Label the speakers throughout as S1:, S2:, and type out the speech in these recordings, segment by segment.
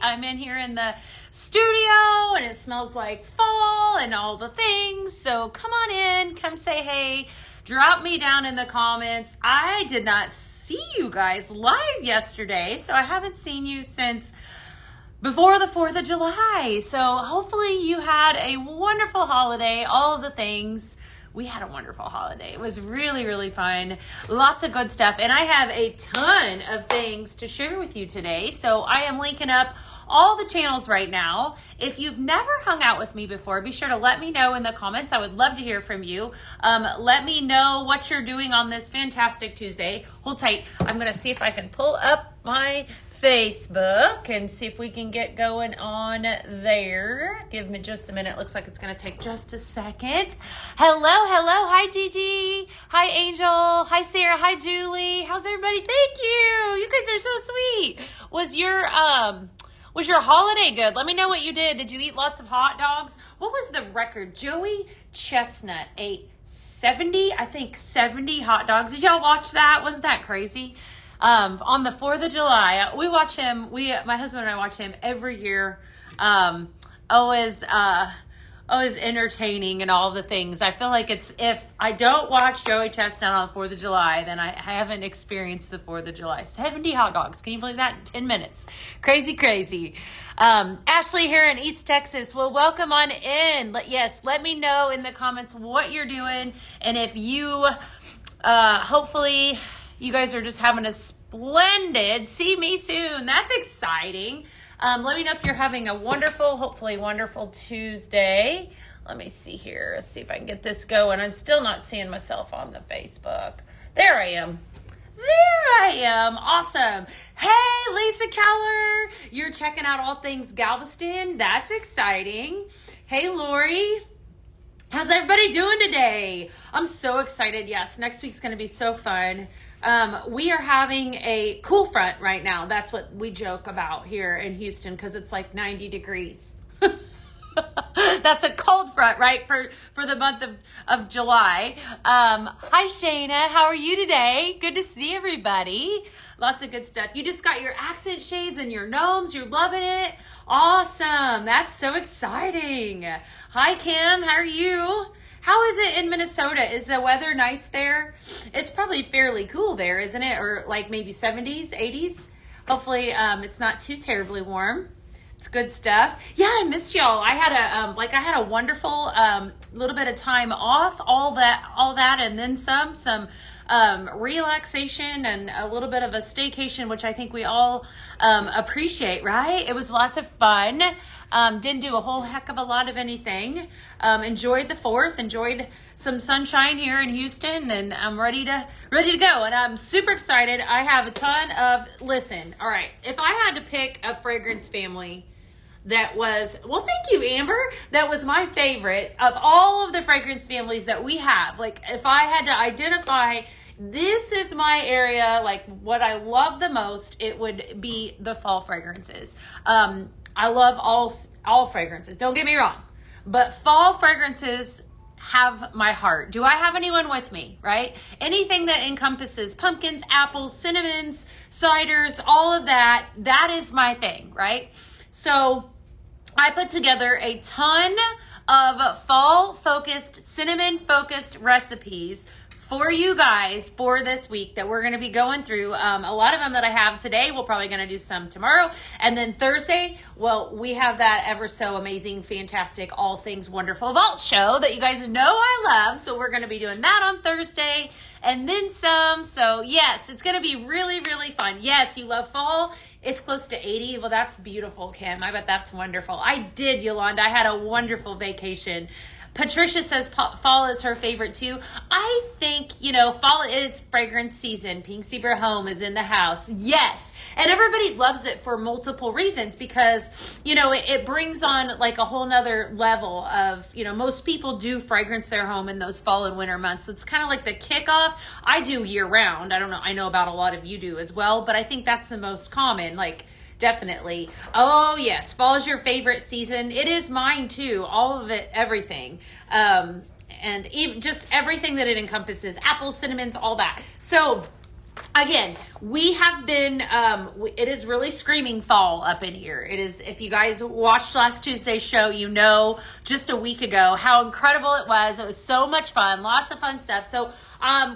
S1: I'm in here in the studio and it smells like fall and all the things. So come on in, come say hey, drop me down in the comments. I did not see you guys live yesterday, so I haven't seen you since before the 4th of July. So hopefully you had a wonderful holiday, all of the things. We had a wonderful holiday. It was really, really fun. Lots of good stuff. And I have a ton of things to share with you today. So I am linking up all the channels right now. If you've never hung out with me before, be sure to let me know in the comments. I would love to hear from you. Let me know what you're doing on this fantastic Tuesday. Hold tight. I'm going to see if I can pull up my Facebook and see if we can get going on there. Give me just a minute. Looks like it's going to take just a second. Hello. Hi, Gigi. Hi, Angel. Hi, Sarah. Hi, Julie. How's everybody? Thank you. You guys are so sweet. Was your holiday good? Let me know what you did. Did you eat lots of hot dogs? What was the record? Joey Chestnut ate 70 hot dogs. Did y'all watch that? Wasn't that crazy? On the 4th of July, we watch him. My husband and I watch him every year. Always entertaining and all the things. I feel like if I don't watch Joey Chestnut on the 4th of July, then I haven't experienced the 4th of July. 70 hot dogs. Can you believe that? In 10 minutes. Crazy. Ashley here in East Texas. Well, welcome on in. Let me know in the comments what you're doing. And if you, hopefully you guys are just having a splendid see me soon. That's exciting. Let me know if you're having a hopefully wonderful Tuesday. Let me see here. Let's see if I can get this going. I'm still not seeing myself on the Facebook. There I am. Awesome. Hey, Lisa Keller. You're checking out all things Galveston. That's exciting. Hey, Lori. How's everybody doing today? I'm so excited. Yes, next week's going to be so fun. We are having a cool front right now. That's what we joke about here in Houston because it's like 90 degrees. That's a cold front, right? For the month of July. Hi, Shayna. How are you today? Good to see everybody. Lots of good stuff. You just got your accent shades and your gnomes. You're loving it. Awesome. That's so exciting. Hi, Kim. How are you? How is it in Minnesota? Is the weather nice there? It's probably fairly cool there, isn't it? Or like maybe 70s, 80s. Hopefully it's not too terribly warm. It's good stuff. Yeah, I missed y'all. I had a wonderful little bit of time off, all that and then some relaxation and a little bit of a staycation, which I think we all appreciate, right? It was lots of fun. Didn't do a whole heck of a lot of anything. Enjoyed the 4th, enjoyed some sunshine here in Houston, and I'm ready to go. And I'm super excited. I have a ton of, listen, all right, if I had to pick a fragrance family that was, well, thank you, Amber. That was my favorite of all of the fragrance families that we have. Like if I had to identify, this is my area, like what I love the most, it would be the fall fragrances. I love all fragrances. Don't get me wrong, but fall fragrances have my heart. Do I have anyone with me, right? Anything that encompasses pumpkins, apples, cinnamons, ciders, all of that, that is my thing, right? So I put together a ton of fall-focused, cinnamon-focused recipes for you guys for this week that we're going to be going through. A lot of them that I have today, we're probably going to do some tomorrow. And then Thursday, well, we have that ever so amazing, fantastic, all things wonderful vault show that you guys know I love. So we're going to be doing that on Thursday and then some. So yes, it's going to be really, really fun. Yes, you love fall. It's close to 80. Well, that's beautiful, Kim. I bet that's wonderful. I did, Yolanda. I had a wonderful vacation. Patricia says fall is her favorite too. I think, fall is fragrance season. Pink Zebra Home is in the house. Yes. And everybody loves it for multiple reasons because, it brings on like a whole nother level of, most people do fragrance their home in those fall and winter months. So it's kind of like the kickoff. I do year round. I don't know. I know about a lot of you do as well, but I think that's the most common, like, definitely. Oh yes, fall is your favorite season. It is mine too. All of it, everything, and even just everything that it encompasses: apples, cinnamons, all that. So again, we have been, it is really screaming fall up in here. It is, if you guys watched last Tuesday's show, you know, just a week ago, how incredible it was. It was so much fun, lots of fun stuff. So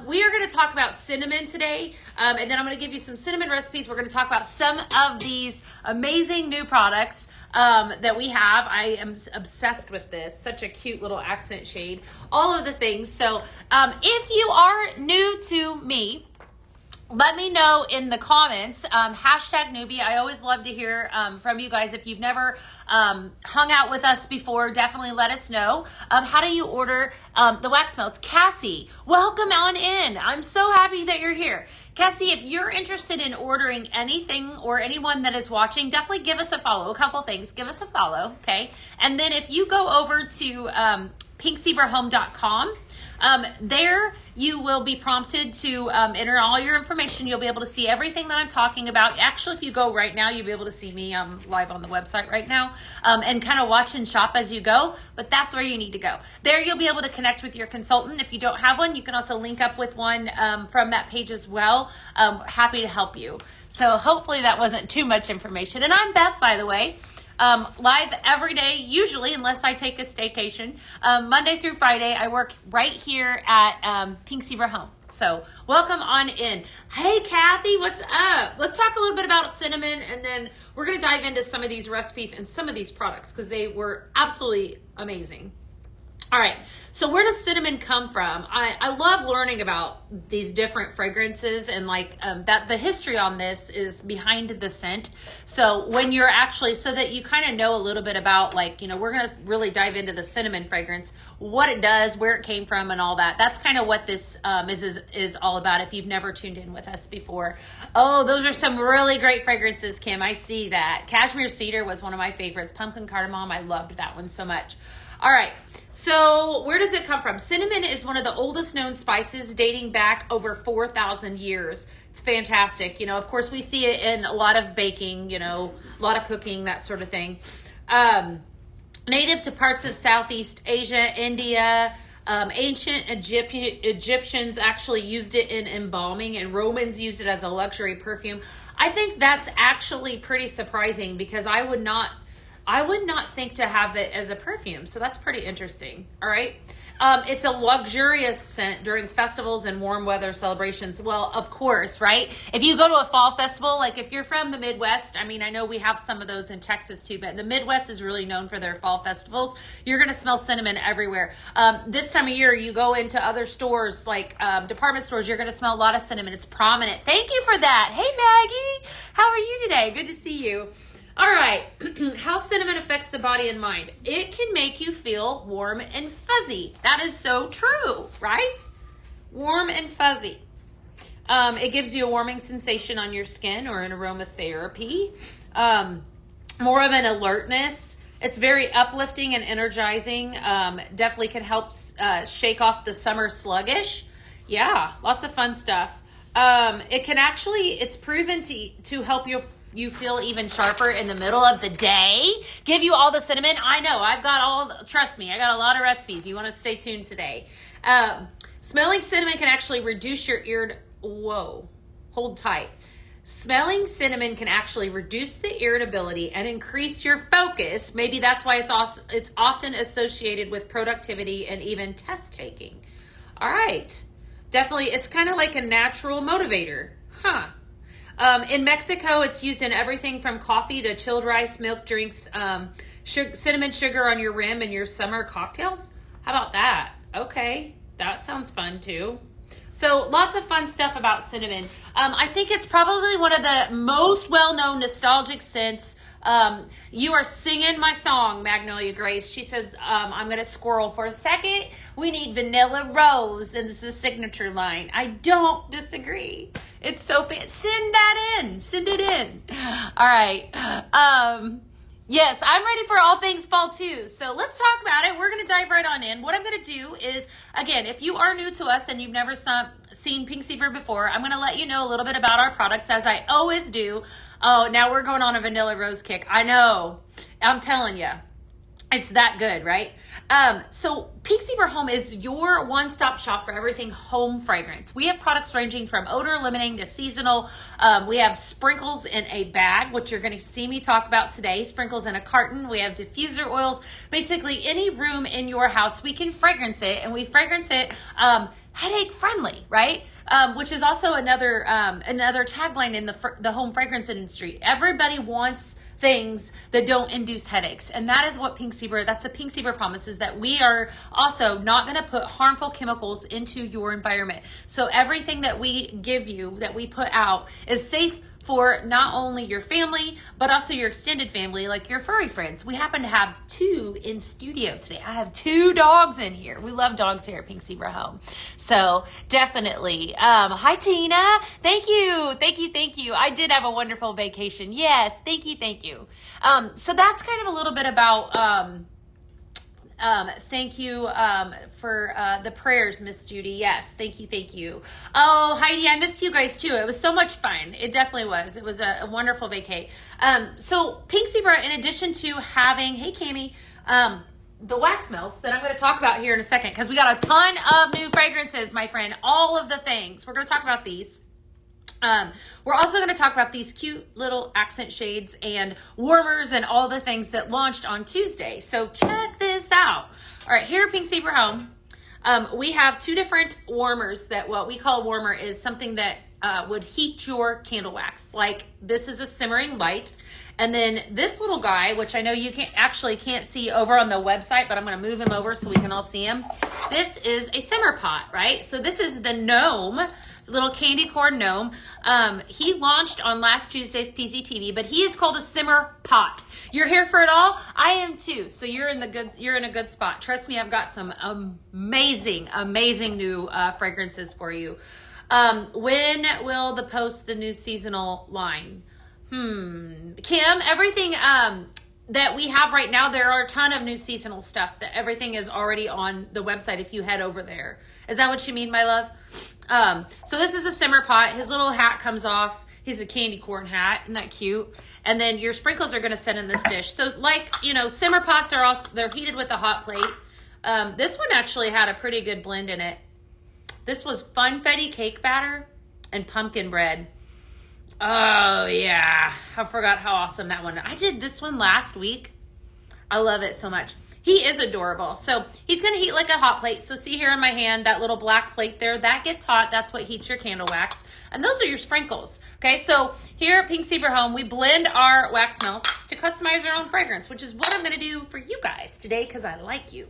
S1: we are going to talk about cinnamon today, and then I'm going to give you some cinnamon recipes. We're going to talk about some of these amazing new products that we have. I am obsessed with this. Such a cute little accent shade. All of the things. So if you are new to me, let me know in the comments, hashtag newbie. I always love to hear from you guys. If you've never hung out with us before, definitely let us know. How do you order the wax melts? Cassie, welcome on in. I'm so happy that you're here. Cassie, if you're interested in ordering anything or anyone that is watching, definitely give us a follow. A couple things. Give us a follow, okay? And then if you go over to pinkzebrahome.com, there you will be prompted to enter all your information. You'll be able to see everything that I'm talking about. Actually, if you go right now, you'll be able to see me. I'm live on the website right now, and kind of watch and shop as you go. But that's where you need to go. There you'll be able to connect with your consultant. If you don't have one, you can also link up with one from that page as well. Happy to help you. So hopefully that wasn't too much information. And I'm Beth, by the way. Live every day, usually, unless I take a staycation. Monday through Friday, I work right here at Pink Zebra Home. So welcome on in. Hey, Kathy, what's up? Let's talk a little bit about cinnamon, and then we're going to dive into some of these recipes and some of these products because they were absolutely amazing. All right, so where does cinnamon come from? I love learning about these different fragrances and like that the history on this is behind the scent. So when you're actually, so that you kind of know a little bit about like, you know, we're going to really dive into the cinnamon fragrance, what it does, where it came from and all that. That's kind of what this is all about if you've never tuned in with us before. Oh, those are some really great fragrances, Kim. I see that. Cashmere Cedar was one of my favorites. Pumpkin Cardamom, I loved that one so much. All right, so where does it come from? Cinnamon is one of the oldest known spices dating back over 4,000 years. It's fantastic. You know, of course, we see it in a lot of baking, you know, a lot of cooking, that sort of thing. Native to parts of Southeast Asia, India, ancient Egyptians actually used it in embalming, and Romans used it as a luxury perfume. I think that's actually pretty surprising because I would not think to have it as a perfume. So that's pretty interesting. All right. It's a luxurious scent during festivals and warm weather celebrations. Well, of course, right? If you go to a fall festival, like if you're from the Midwest, I mean, I know we have some of those in Texas too, but the Midwest is really known for their fall festivals. You're going to smell cinnamon everywhere. This time of year, you go into other stores, like department stores, you're going to smell a lot of cinnamon. It's prominent. Thank you for that. Hey, Maggie. How are you today? Good to see you. All right, how cinnamon affects the body and mind. It can make you feel warm and fuzzy. That is so true, right? Warm and fuzzy. It gives you a warming sensation on your skin or an aromatherapy. More of an alertness. It's very uplifting and energizing. Definitely can help shake off the summer sluggish. Yeah, lots of fun stuff. It can actually, it's proven to help you feel even sharper in the middle of the day. Give you all the cinnamon. I know, trust me, I got a lot of recipes. You want to stay tuned today. Smelling cinnamon can actually reduce your hold tight. Smelling cinnamon can actually reduce the irritability and increase your focus. Maybe that's why it's often associated with productivity and even test taking. All right. Definitely, it's kind of like a natural motivator. Huh. In Mexico, it's used in everything from coffee to chilled rice, milk drinks, cinnamon sugar on your rim in your summer cocktails. How about that? Okay, that sounds fun too. So lots of fun stuff about cinnamon. I think it's probably one of the most well-known nostalgic scents. You are singing my song, Magnolia Grace. She says, I'm going to squirrel for a second. We need vanilla rose, and this is a signature line. I don't disagree. It's so fun. Send that in. Send it in. All right. Yes, I'm ready for all things fall too. So let's talk about it. We're going to dive right on in. What I'm going to do is, again, if you are new to us and you've never seen Pink Zebra before, I'm going to let you know a little bit about our products as I always do. Oh, now we're going on a vanilla rose kick. I know. I'm telling you. It's that good, right? So Pink Zebra Home is your one-stop shop for everything home fragrance. We have products ranging from odor eliminating to seasonal. We have sprinkles in a bag, which you're going to see me talk about today. Sprinkles in a carton. We have diffuser oils. Basically, any room in your house, we can fragrance it, and we fragrance it headache friendly, right? Which is also another tagline in the home fragrance industry. Everybody wants things that don't induce headaches. And that is what that's the Pink Zebra promise, is that we are also not going to put harmful chemicals into your environment. So everything that we give you, that we put out, is safe for not only your family, but also your extended family, like your furry friends. We happen to have 2 in studio today. I have 2 dogs in here. We love dogs here at Pink Zebra Home. So definitely. Hi, Tina. Thank you. Thank you. Thank you. I did have a wonderful vacation. Yes. Thank you. Thank you. So that's kind of a little bit about, thank you for the prayers, Miss Judy. Yes, thank you, thank you. Oh, Heidi, I missed you guys too. It was so much fun. It definitely was. It was a wonderful vacay. So Pink Zebra, in addition to having, hey, Cami, the wax melts that I'm going to talk about here in a second, because we got a ton of new fragrances, my friend. All of the things. We're going to talk about these. We're also going to talk about these cute little accent shades and warmers and all the things that launched on Tuesday. So check this out. All right, here at Pink Zebra Home, we have 2 different warmers. That what we call a warmer is something that would heat your candle wax. Like this is a simmering light. And then this little guy, which I know you can't see over on the website, but I'm going to move him over so we can all see him. This is a simmer pot, right? So this is the gnome, little candy corn gnome. He launched on last Tuesday's PZTV, but he is called a simmer pot. You're here for it all. I am too. So you're in a good spot. Trust me, I've got some amazing new fragrances for you. When will the new seasonal line? Kim, everything that we have right now, there are a ton of new seasonal stuff. That everything is already on the website if you head over there. Is that what you mean, my love? So this is a simmer pot. His little hat comes off. He's a candy corn hat. Isn't that cute? And then your sprinkles are going to sit in this dish. So like, simmer pots are also, they're heated with a hot plate. This one actually had a pretty good blend in it. This was funfetti cake batter and pumpkin bread. Oh yeah. I forgot how awesome that one. I did this one last week. I love it so much. He is adorable. So he's going to heat like a hot plate. So see here in my hand, that little black plate there, that gets hot. That's what heats your candle wax. And those are your sprinkles. Okay, so here at Pink Zebra Home, we blend our wax melts to customize our own fragrance, which is what I'm going to do for you guys today because I like you.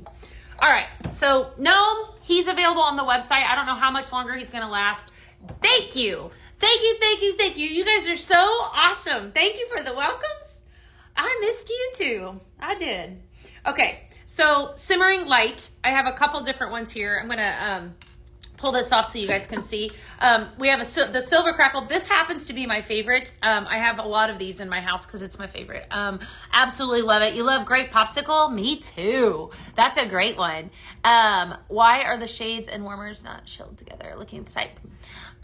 S1: All right, so Gnome, he's available on the website. I don't know how much longer he's going to last. Thank you. Thank you, thank you, thank you. You guys are so awesome. Thank you for the welcomes. I missed you too. I did. Okay, so simmering light. I have a couple different ones here. I'm gonna pull this off so you guys can see. We have the silver crackle. This happens to be my favorite. I have a lot of these in my house because it's my favorite. Absolutely love it. You love grape popsicle? Me too. That's a great one. Why are the shades and warmers not chilled together? Looking at the site.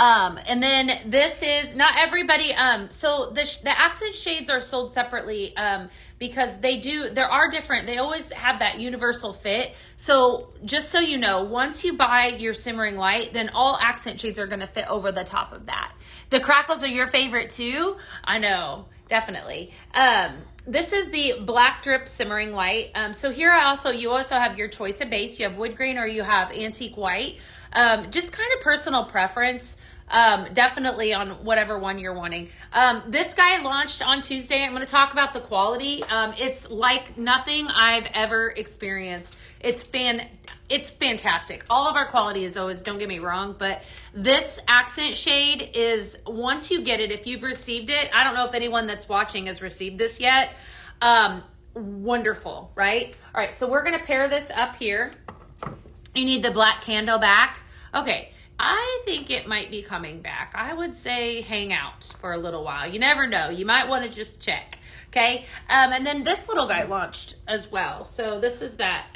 S1: And then this is not everybody. So the accent shades are sold separately, because there are different, they always have that universal fit. So just so you know, once you buy your simmering light, then all accent shades are going to fit over the top of that. The crackles are your favorite too. I know, definitely. This is the black drip simmering light. So here you also have your choice of base. You have wood grain or you have antique white. Just kind of personal preference. Definitely on whatever one you're wanting. This guy launched on Tuesday. I'm going to talk about the quality. It's like nothing I've ever experienced. It's fantastic. All of our quality is always, don't get me wrong, but this accent shade is, once you get it, if you've received it, I don't know if anyone that's watching has received this yet. Wonderful, right? All right, so we're going to pair this up here. You need the black candle back. Okay. I think it might be coming back. I would say hang out for a little while. You never know. You might want to just check. Okay. And then this little guy launched as well. So this is that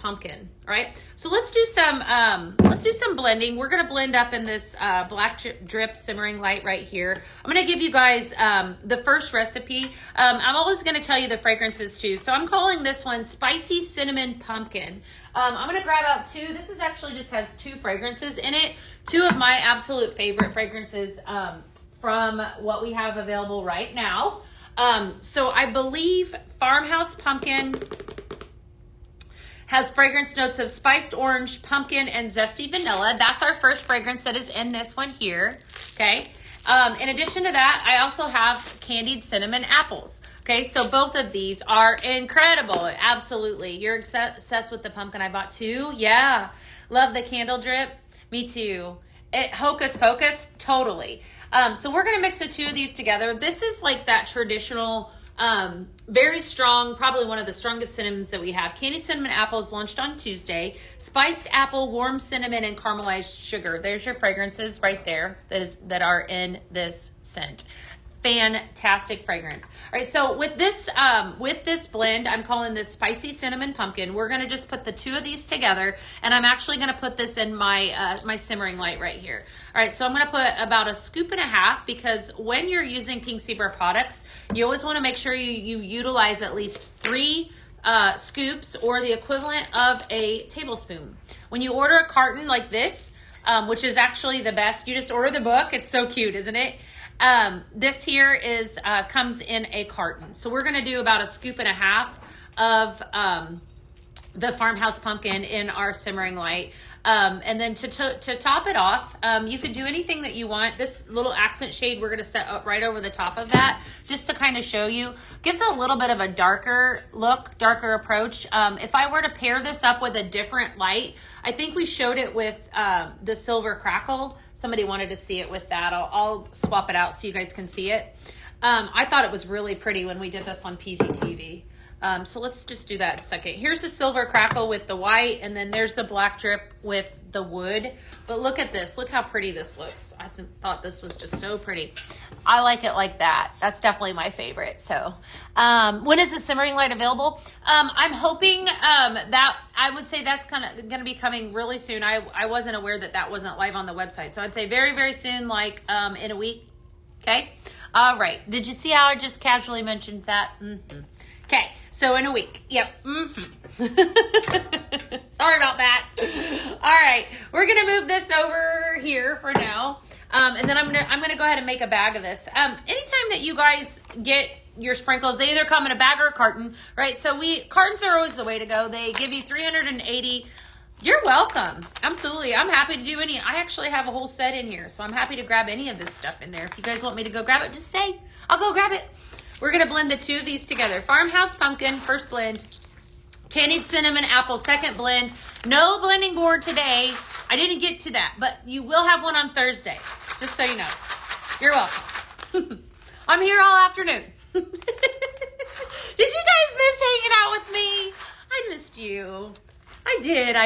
S1: pumpkin. All right, so let's do some blending. We're gonna blend up in this black drip simmering light right here. I'm gonna give you guys the first recipe. I'm always gonna tell you the fragrances too. So I'm calling this one Spicy Cinnamon Pumpkin. I'm gonna grab out two. This is actually just has two fragrances in it. Two of my absolute favorite fragrances from what we have available right now. So I believe Farmhouse Pumpkin has fragrance notes of spiced orange, pumpkin, and zesty vanilla. That's our first fragrance that is in this one here, okay? In addition to that, I also have candied cinnamon apples. Okay, so both of these are incredible. Absolutely. You're obsessed with the pumpkin. I bought two. Yeah. Love the candle drip. Me too. Hocus pocus. Totally. So we're going to mix the two of these together. This is like that traditional, very strong, probably one of the strongest cinnamons that we have. Candied cinnamon apples launched on Tuesday. Spiced apple, warm cinnamon, and caramelized sugar. There's your fragrances right there that are in this scent. Fantastic fragrance. All right, so with this blend, I'm calling this Spicy Cinnamon Pumpkin. We're gonna just put the two of these together, and I'm actually gonna put this in my my simmering light right here. All right, so I'm gonna put about a scoop and a half, because when you're using Pink Zebra products, you always wanna make sure you utilize at least 3 scoops, or the equivalent of a tablespoon. When you order a carton like this, which is actually the best, you just order the book. It's so cute, isn't it? This here is comes in a carton. So we're going to do about a scoop and a half of the Farmhouse Pumpkin in our simmering light. And then to top it off, you can do anything that you want. This little accent shade we're going to set up right over the top of that, just to kind of show you. Gives a little bit of a darker look, darker approach. If I were to pair this up with a different light, I think we showed it with the Silver Crackle. Somebody wanted to see it with that. I'll swap it out so you guys can see it. I thought it was really pretty when we did this on PZTV. So let's just do that in a second. Here's the Silver Crackle with the white, and then there's the black drip with the wood. But look at this. Look how pretty this looks. I thought this was just so pretty. I like it like that. That's definitely my favorite. So when is the simmering light available? I'm hoping that I would say that's kind of going to be coming really soon. I wasn't aware that that wasn't live on the website. So I'd say very, very soon, like in a week. Okay. All right. Did you see how I just casually mentioned that? Mm-hmm. Okay. So in a week. Yep. Mm-hmm. Sorry about that. All right. We're going to move this over here for now. And then I'm gonna go ahead and make a bag of this. Anytime that you guys get your sprinkles, they either come in a bag or a carton, right? So cartons are always the way to go. They give you 380. You're welcome. Absolutely. I'm happy to do any. I actually have a whole set in here, so I'm happy to grab any of this stuff in there. If you guys want me to go grab it, just say. I'll go grab it. We're gonna blend the two of these together. Farmhouse Pumpkin, first blend. Candied Cinnamon Apple, second blend. No blending board today. I didn't get to that, but you will have one on Thursday, just so you know. You're welcome. I'm here all afternoon. Did you guys miss hanging out with me? I missed you. I did.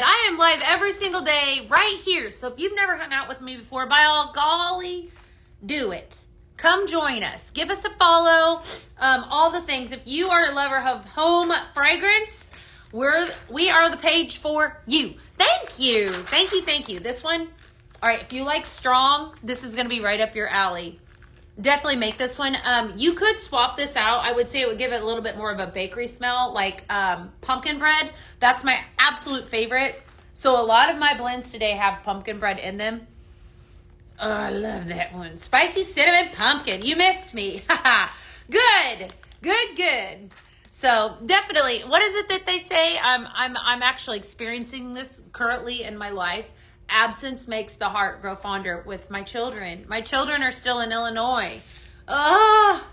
S1: I am live every single day right here. So if you've never hung out with me before, by all golly, do it. Come join us. Give us a follow. All the things. If you are a lover of home fragrance, we are the page for you. Thank you. This one, all right, if you like strong, this is going to be right up your alley. Definitely make this one. You could swap this out. I would say it would give it a little bit more of a bakery smell, like pumpkin bread. That's my absolute favorite. So a lot of my blends today have pumpkin bread in them. Oh, I love that one. Spicy Cinnamon Pumpkin. You missed me. Good. So definitely, what is it that they say? I'm actually experiencing this currently in my life. Absence makes the heart grow fonder with my children. My children are still in Illinois. Oh,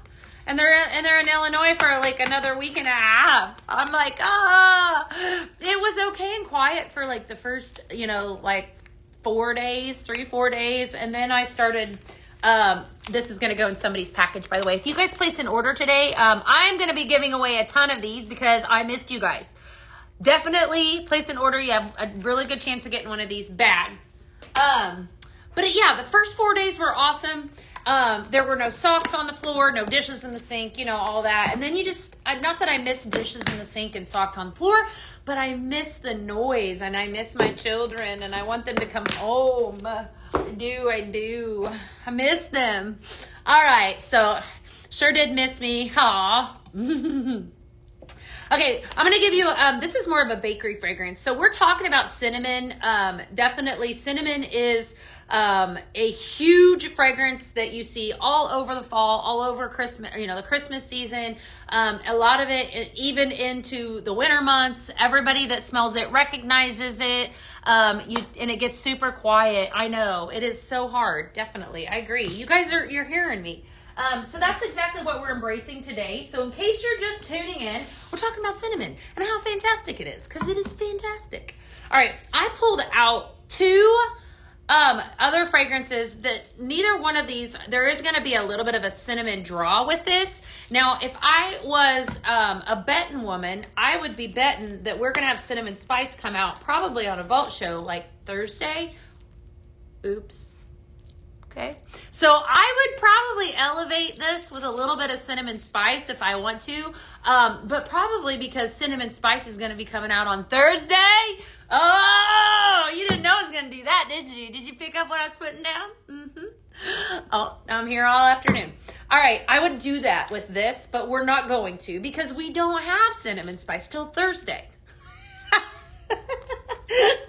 S1: and they're in Illinois for like another week and a half. I'm like, it was okay and quiet for like the first, like 4 days, 3-4 days. And then I started, this is going to go in somebody's package, by the way. If you guys place an order today, I'm going to be giving away a ton of these because I missed you guys. Definitely place an order. You have a really good chance of getting one of these bags. But yeah, the first 4 days were awesome. There were no socks on the floor, no dishes in the sink, you know, all that. And then you just, not that I miss dishes in the sink and socks on the floor, but I miss the noise and I miss my children and I want them to come home. I do. I miss them. All right. So sure did miss me. Aw. Okay, I'm going to give you, this is more of a bakery fragrance. So we're talking about cinnamon. Definitely cinnamon is a huge fragrance that you see all over the fall, all over Christmas, you know, the Christmas season. A lot of it, even into the winter months, everybody that smells it recognizes it. And it gets super quiet. I know it is so hard. Definitely. I agree. You guys you're hearing me. So that's exactly what we're embracing today. So in case you're just tuning in, we're talking about cinnamon and how fantastic it is, because it is fantastic. All right, I pulled out two other fragrances that neither one of these, there is going to be a little bit of a cinnamon draw with this. Now, if I was a betting woman, I would be betting that we're going to have cinnamon spice come out probably on a vault show like Thursday. Oops. Okay, so I would probably elevate this with a little bit of cinnamon spice if I want to, but probably because cinnamon spice is going to be coming out on Thursday. Oh, you didn't know I was going to do that, did you? Did you pick up what I was putting down? Oh, I'm here all afternoon. All right, I would do that with this, but we're not going to because we don't have cinnamon spice till Thursday.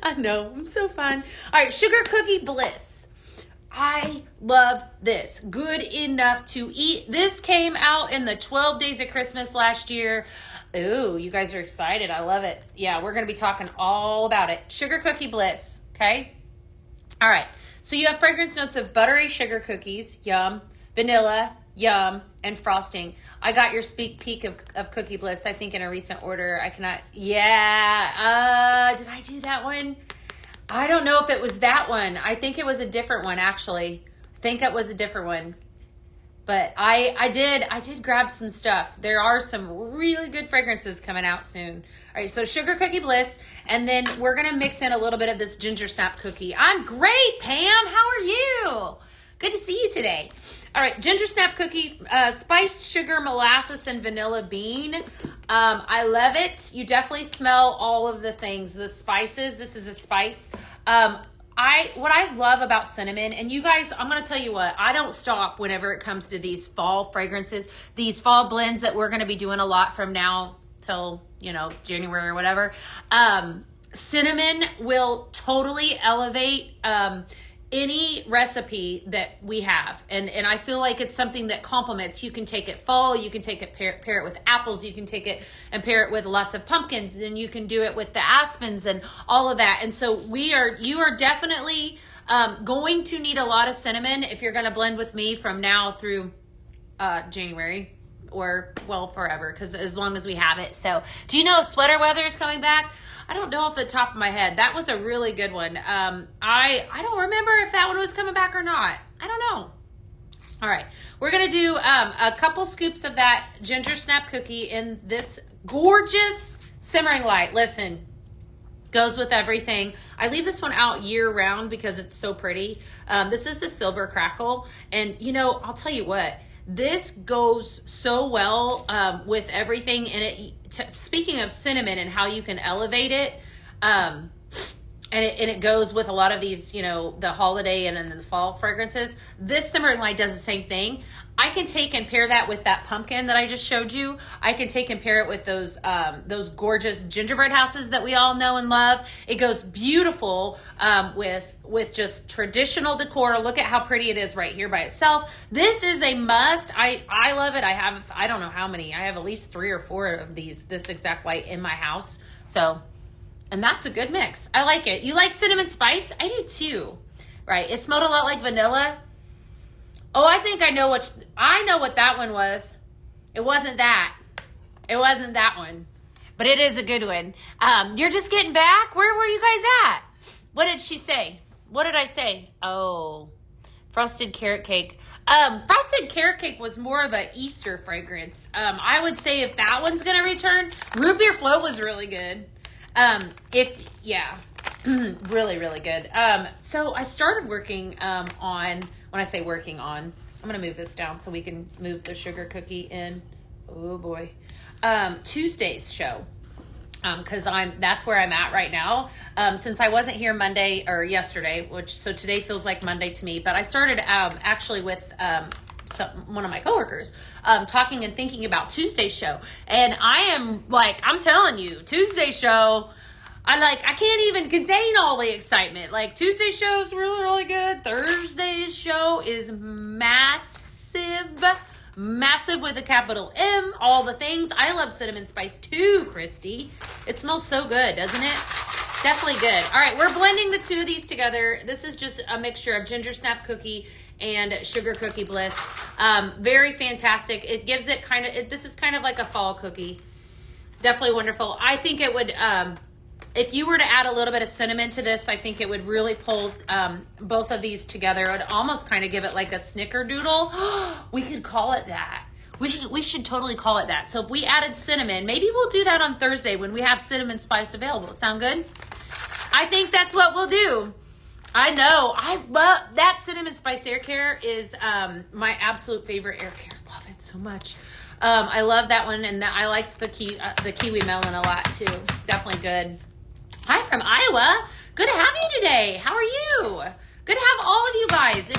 S1: I know, I'm so fun. All right, Sugar Cookie Bliss. I love this. Good enough to eat. This came out in the 12 Days of Christmas last year. Ooh, you guys are excited. I love it. Yeah, we're going to be talking all about it. Sugar Cookie Bliss, okay? All right. So you have fragrance notes of buttery sugar cookies, yum, vanilla, yum, and frosting. I got your sneak peek of Cookie Bliss, I think, in a recent order. I cannot, yeah. Did I do that one? I don't know if it was that one. I think it was a different one, actually. I think it was a different one. But I did grab some stuff. There are some really good fragrances coming out soon. All right, so Sugar Cookie Bliss, and then we're going to mix in a little bit of this Ginger Snap Cookie. I'm great, Pam. How are you? Good to see you today. All right, Ginger Snap Cookie, spiced sugar, molasses, and vanilla bean. I love it. You definitely smell all of the things, the spices. This is a spice. What I love about cinnamon, and you guys, I'm going to tell you what, I don't stop whenever it comes to these fall fragrances, these fall blends that we're going to be doing a lot from now till, you know, January or whatever. Cinnamon will totally elevate, any recipe that we have. And I feel like it's something that complements. You can take it fall, you can take it, pair it with apples, you can take it and pair it with lots of pumpkins, and you can do it with the aspens and all of that. And so you are definitely going to need a lot of cinnamon if you're going to blend with me from now through January, or well, forever, because as long as we have it. So do you know sweater weather is coming back? I don't know off the top of my head. That was a really good one. I don't remember if that one was coming back or not. I don't know. All right. We're going to do a couple scoops of that Ginger Snap Cookie in this gorgeous simmering light. Listen, goes with everything. I leave this one out year round because it's so pretty. This is the Silver Crackle. And, you know, I'll tell you what. This goes so well with everything in it. Speaking of cinnamon and how you can elevate it, and it goes with a lot of these, you know, the holiday and then the fall fragrances. This simmering light does the same thing. I can take and pair that with that pumpkin that I just showed you. I can take and pair it with those gorgeous gingerbread houses that we all know and love. It goes beautiful with just traditional decor. Look at how pretty it is right here by itself. This is a must. I love it. I don't know how many. I have at least 3 or 4 of this exact light in my house. So, and that's a good mix. I like it. You like cinnamon spice? I do too. Right. It smelled a lot like vanilla. Oh, I think I know what that one was. It wasn't that. It wasn't that one. But it is a good one. You're just getting back? Where were you guys at? What did she say? What did I say? Oh, frosted carrot cake. Frosted carrot cake was more of an Easter fragrance. I would say if that one's going to return, root beer float was really good. Really, really good. So I started working on, when I say working on, I'm going to move this down so we can move the sugar cookie in. Oh boy. Tuesday's show. Cause that's where I'm at right now. Since I wasn't here Monday or yesterday, so today feels like Monday to me, but I started, actually with, one of my coworkers, talking and thinking about Tuesday's show. And I am like, I'm telling you, Tuesday's show, I can't even contain all the excitement. Like Tuesday's show is really, really good. Thursday's show is massive with a capital M, all the things. I love cinnamon spice too, Christy. It smells so good, doesn't it? Definitely good. All right, we're blending the two of these together. This is just a mixture of ginger snap cookie and sugar cookie bliss. Very fantastic. It gives it this is kind of like a fall cookie. Definitely wonderful. I think it would, if you were to add a little bit of cinnamon to this, I think it would really pull both of these together. It would almost kind of give it like a snickerdoodle. We could call it that. We should totally call it that. So if we added cinnamon, maybe we'll do that on Thursday when we have cinnamon spice available. Sound good? I think that's what we'll do. I know. I love that cinnamon spice air care is my absolute favorite air care. Love it so much. I love that one, and I like the kiwi melon a lot too. Definitely good. Hi from Iowa. Good to have you today. How are you? Good to have all of you guys.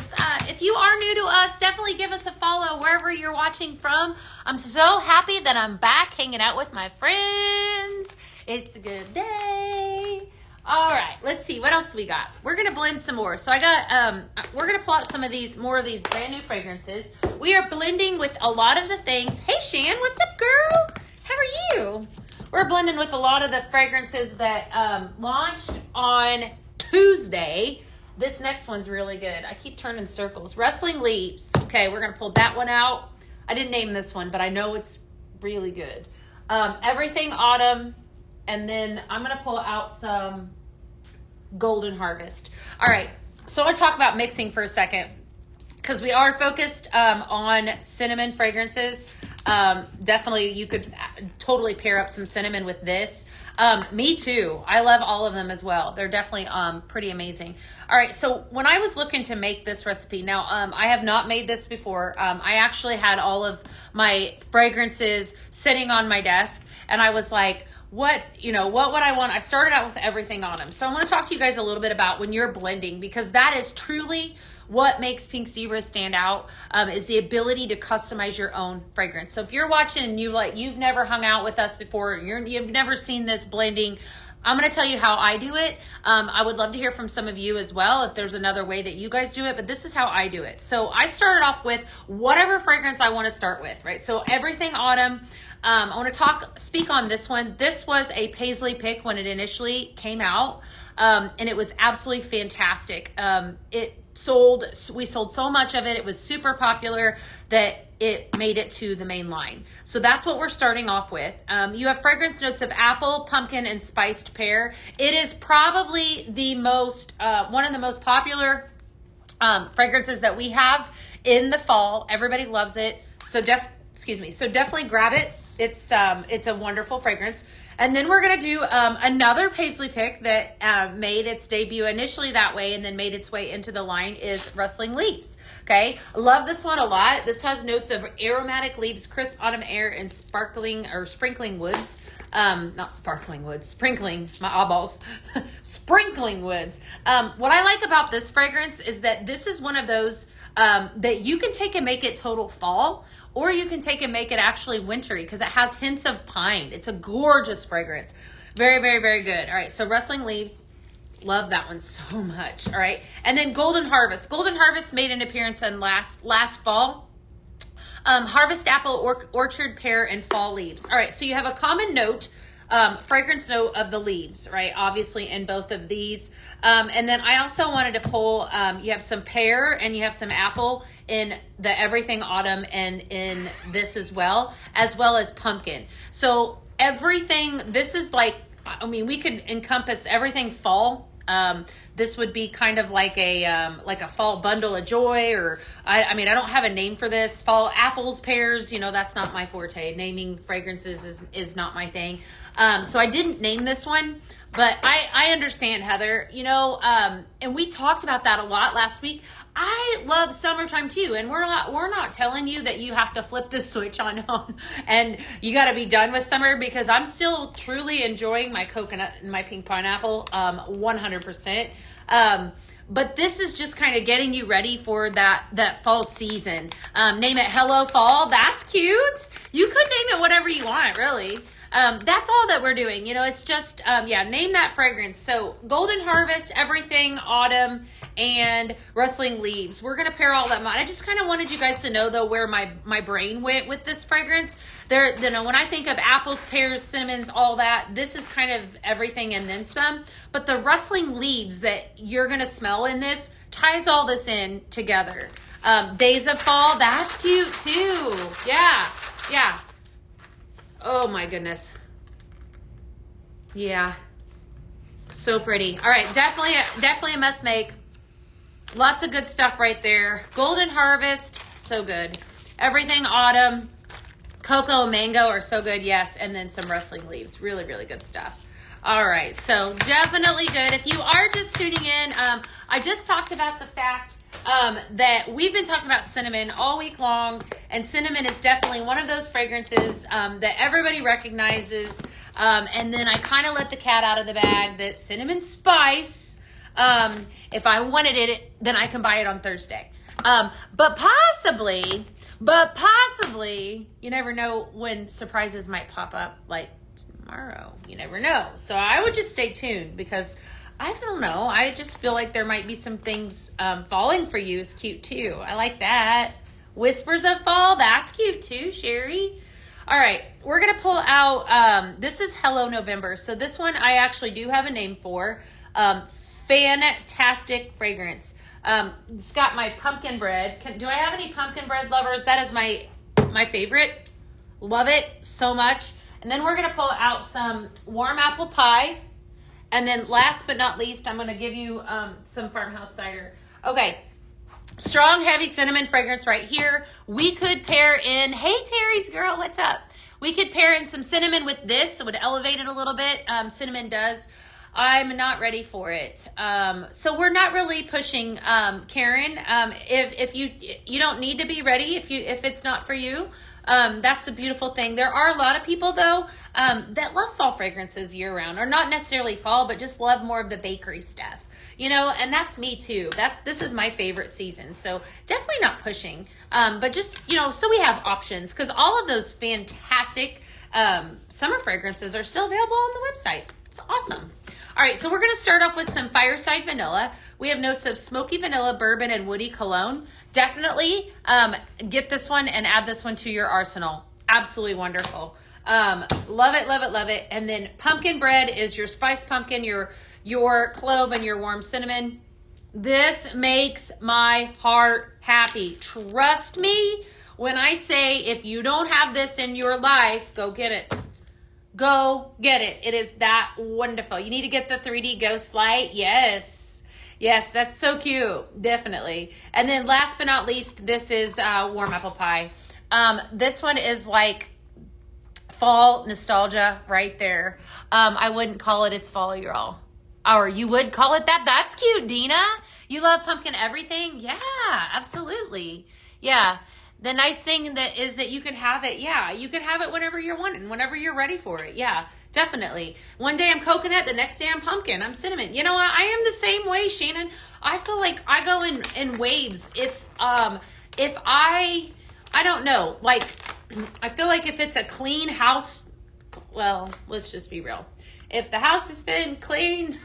S1: If you are new to us, definitely give us a follow wherever you're watching from. I'm so happy that I'm back hanging out with my friends. It's a good day. All right, let's see. What else we got? We're going to blend some more. So I got, we're going to pull out more of these brand new fragrances. We are blending with a lot of the things. Hey, Shan, what's up, girl? How are you? We're blending with a lot of the fragrances that launched on Tuesday. This next one's really good. I keep turning circles. Rustling Leaves. Okay, we're going to pull that one out. I didn't name this one, but I know it's really good. Everything Autumn. And then I'm going to pull out some Golden Harvest. All right, so I want to talk about mixing for a second because we are focused on cinnamon fragrances. Definitely, you could totally pair up some cinnamon with this. Me too. I love all of them as well. They're definitely pretty amazing. All right, so when I was looking to make this recipe, now I have not made this before. I actually had all of my fragrances sitting on my desk, and I was like, what would I want? I started out with everything on them. So I want to talk to you guys a little bit about when you're blending, because that is truly what makes Pink Zebra stand out, is the ability to customize your own fragrance. So if you're watching and you've never hung out with us before, you've never seen this blending, I'm going to tell you how I do it. I would love to hear from some of you as well if there's another way that you guys do it, but this is how I do it. So I started off with whatever fragrance I want to start with, right? So Everything Autumn. I want to speak on this one. This was a Paisley pick when it initially came out, and it was absolutely fantastic. We sold so much of it. It was super popular that it made it to the main line. So that's what we're starting off with. You have fragrance notes of apple, pumpkin, and spiced pear. It is probably the most, one of the most popular fragrances that we have in the fall. Everybody loves it. So definitely grab it. It's a wonderful fragrance. And then we're going to do another Paisley pick that made its debut initially that way and then made its way into the line is Rustling Leaves. Okay, I love this one a lot. This has notes of aromatic leaves, crisp autumn air, and sprinkling woods. Not sparkling woods, sprinkling, my eyeballs, sprinkling woods. What I like about this fragrance is that this is one of those that you can take and make it total fall, or you can take and make it actually wintry because it has hints of pine. It's a gorgeous fragrance. Very, very, very good. All right, so Rustling Leaves. Love that one so much. All right, and then Golden Harvest. Golden Harvest made an appearance in last fall. Harvest apple, orchard pear, and fall leaves. All right, so you have a common note, fragrance note of the leaves, right? Obviously in both of these. And then I also wanted to pull, you have some pear and you have some apple in the Everything Autumn and in this as well as pumpkin. So everything, this is like, I mean, we could encompass everything fall. This would be kind of like a fall bundle of joy, or I mean, I don't have a name for this. Fall apples, pears, that's not my forte. Naming fragrances is not my thing. So I didn't name this one, But I understand, Heather, you know, and we talked about that a lot last week. I love summertime too, and we're not telling you that you have to flip the switch on and you got to be done with summer, because I'm still truly enjoying my coconut and my pink pineapple 100%. But this is just kind of getting you ready for that fall season. Name it Hello Fall. That's cute. You could name it whatever you want, really. That's all that we're doing. You know, it's just, name that fragrance. So Golden Harvest, Everything Autumn, and Rustling Leaves. We're going to pair all that. I just kind of wanted you guys to know, though, where my brain went with this fragrance. There, you know, when I think of apples, pears, cinnamons, all that, this is kind of everything and then some. But the Rustling Leaves that you're going to smell in this ties all this in together. Days of Fall, that's cute too. Yeah. Oh my goodness. Yeah. So pretty. All right, definitely a must make. Lots of good stuff right there. Golden Harvest, so good. Everything Autumn, Cocoa and Mango are so good, yes. And then some Rustling Leaves, really, really good stuff. All right, so definitely good. If you are just tuning in, I just talked about the fact that we've been talking about cinnamon all week long, and cinnamon is definitely one of those fragrances that everybody recognizes. And then I kind of let the cat out of the bag that cinnamon spice, if I wanted it, then I can buy it on Thursday. But possibly, you never know when surprises might pop up, like tomorrow. You never know. So I would just stay tuned, because I don't know. I just feel like there might be some things falling for you is cute too. I like that. Whispers of Fall, that's cute too, Sherry. All right, we're going to pull out, this is Hello November. So this one I actually do have a name for. Fantastic fragrance. It's got my pumpkin bread. Do I have any pumpkin bread lovers? That is my favorite. Love it so much. And then we're going to pull out some warm apple pie. And then last but not least, I'm going to give you some farmhouse cider. Okay. Strong, heavy cinnamon fragrance right here. We could pair in, hey, Terry's girl, what's up? We could pair in some cinnamon with this. It would elevate it a little bit. Cinnamon does. I'm not ready for it. So we're not really pushing, Karen. If you don't need to be ready if it's not for you. That's the beautiful thing. There are a lot of people though, that love fall fragrances year round, or not necessarily fall, but just love more of the bakery stuff, you know, and that's me too. This is my favorite season. So definitely not pushing, but just, you know, so we have options, because all of those fantastic, summer fragrances are still available on the website. It's awesome. All right, so we're going to start off with some Fireside Vanilla. We have notes of smoky vanilla, bourbon, and woody cologne. Definitely get this one and add this one to your arsenal. Absolutely wonderful. Love it, love it, love it. And then pumpkin bread is your spiced pumpkin, your clove, and your warm cinnamon. This makes my heart happy. Trust me when I say, if you don't have this in your life, go get it. Go get it. It is that wonderful. You need to get the 3D Ghost Light. Yes, that's so cute. Definitely. And then last but not least, this is warm apple pie. This one is like fall nostalgia right there. I wouldn't call it it's fall, y'all. Or you would call it that. That's cute, Dina. You love pumpkin everything? Yeah, absolutely. Yeah. The nice thing that is that you can have it. Yeah, you can have it whenever you're wanting, whenever you're ready for it. Yeah, definitely. One day I'm coconut, the next day I'm pumpkin, I'm cinnamon. You know, I am the same way, Shannon. I feel like I go in waves. If I don't know, like, I feel like if it's a clean house, well, let's just be real. If the house has been cleaned,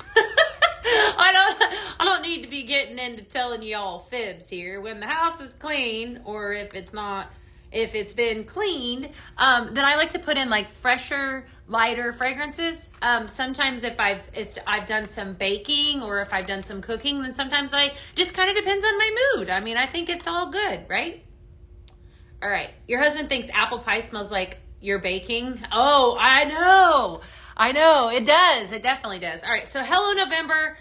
S1: I don't need to be getting into telling y'all fibs here. When the house is clean, or if it's been cleaned, then I like to put in like fresher, lighter fragrances. Sometimes if I've done some baking, or if I've done some cooking, then sometimes just kind of depends on my mood. I mean, I think it's all good, right? All right. Your husband thinks apple pie smells like you're baking. Oh, I know. It does. It definitely does. All right. So Hello November.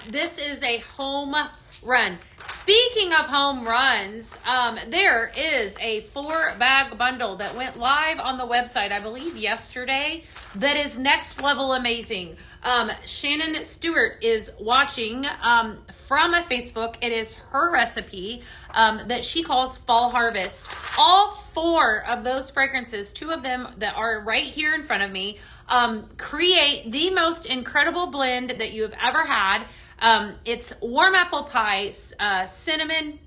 S1: This is a home run. Speaking of home runs, there is a 4-bag bundle that went live on the website, I believe yesterday, that is next level amazing. Shannon Stewart is watching from a Facebook. It is her recipe that she calls Fall Harvest. All 4 of those fragrances, 2 of them that are right here in front of me, create the most incredible blend that you have ever had. It's warm apple pie, cinnamon,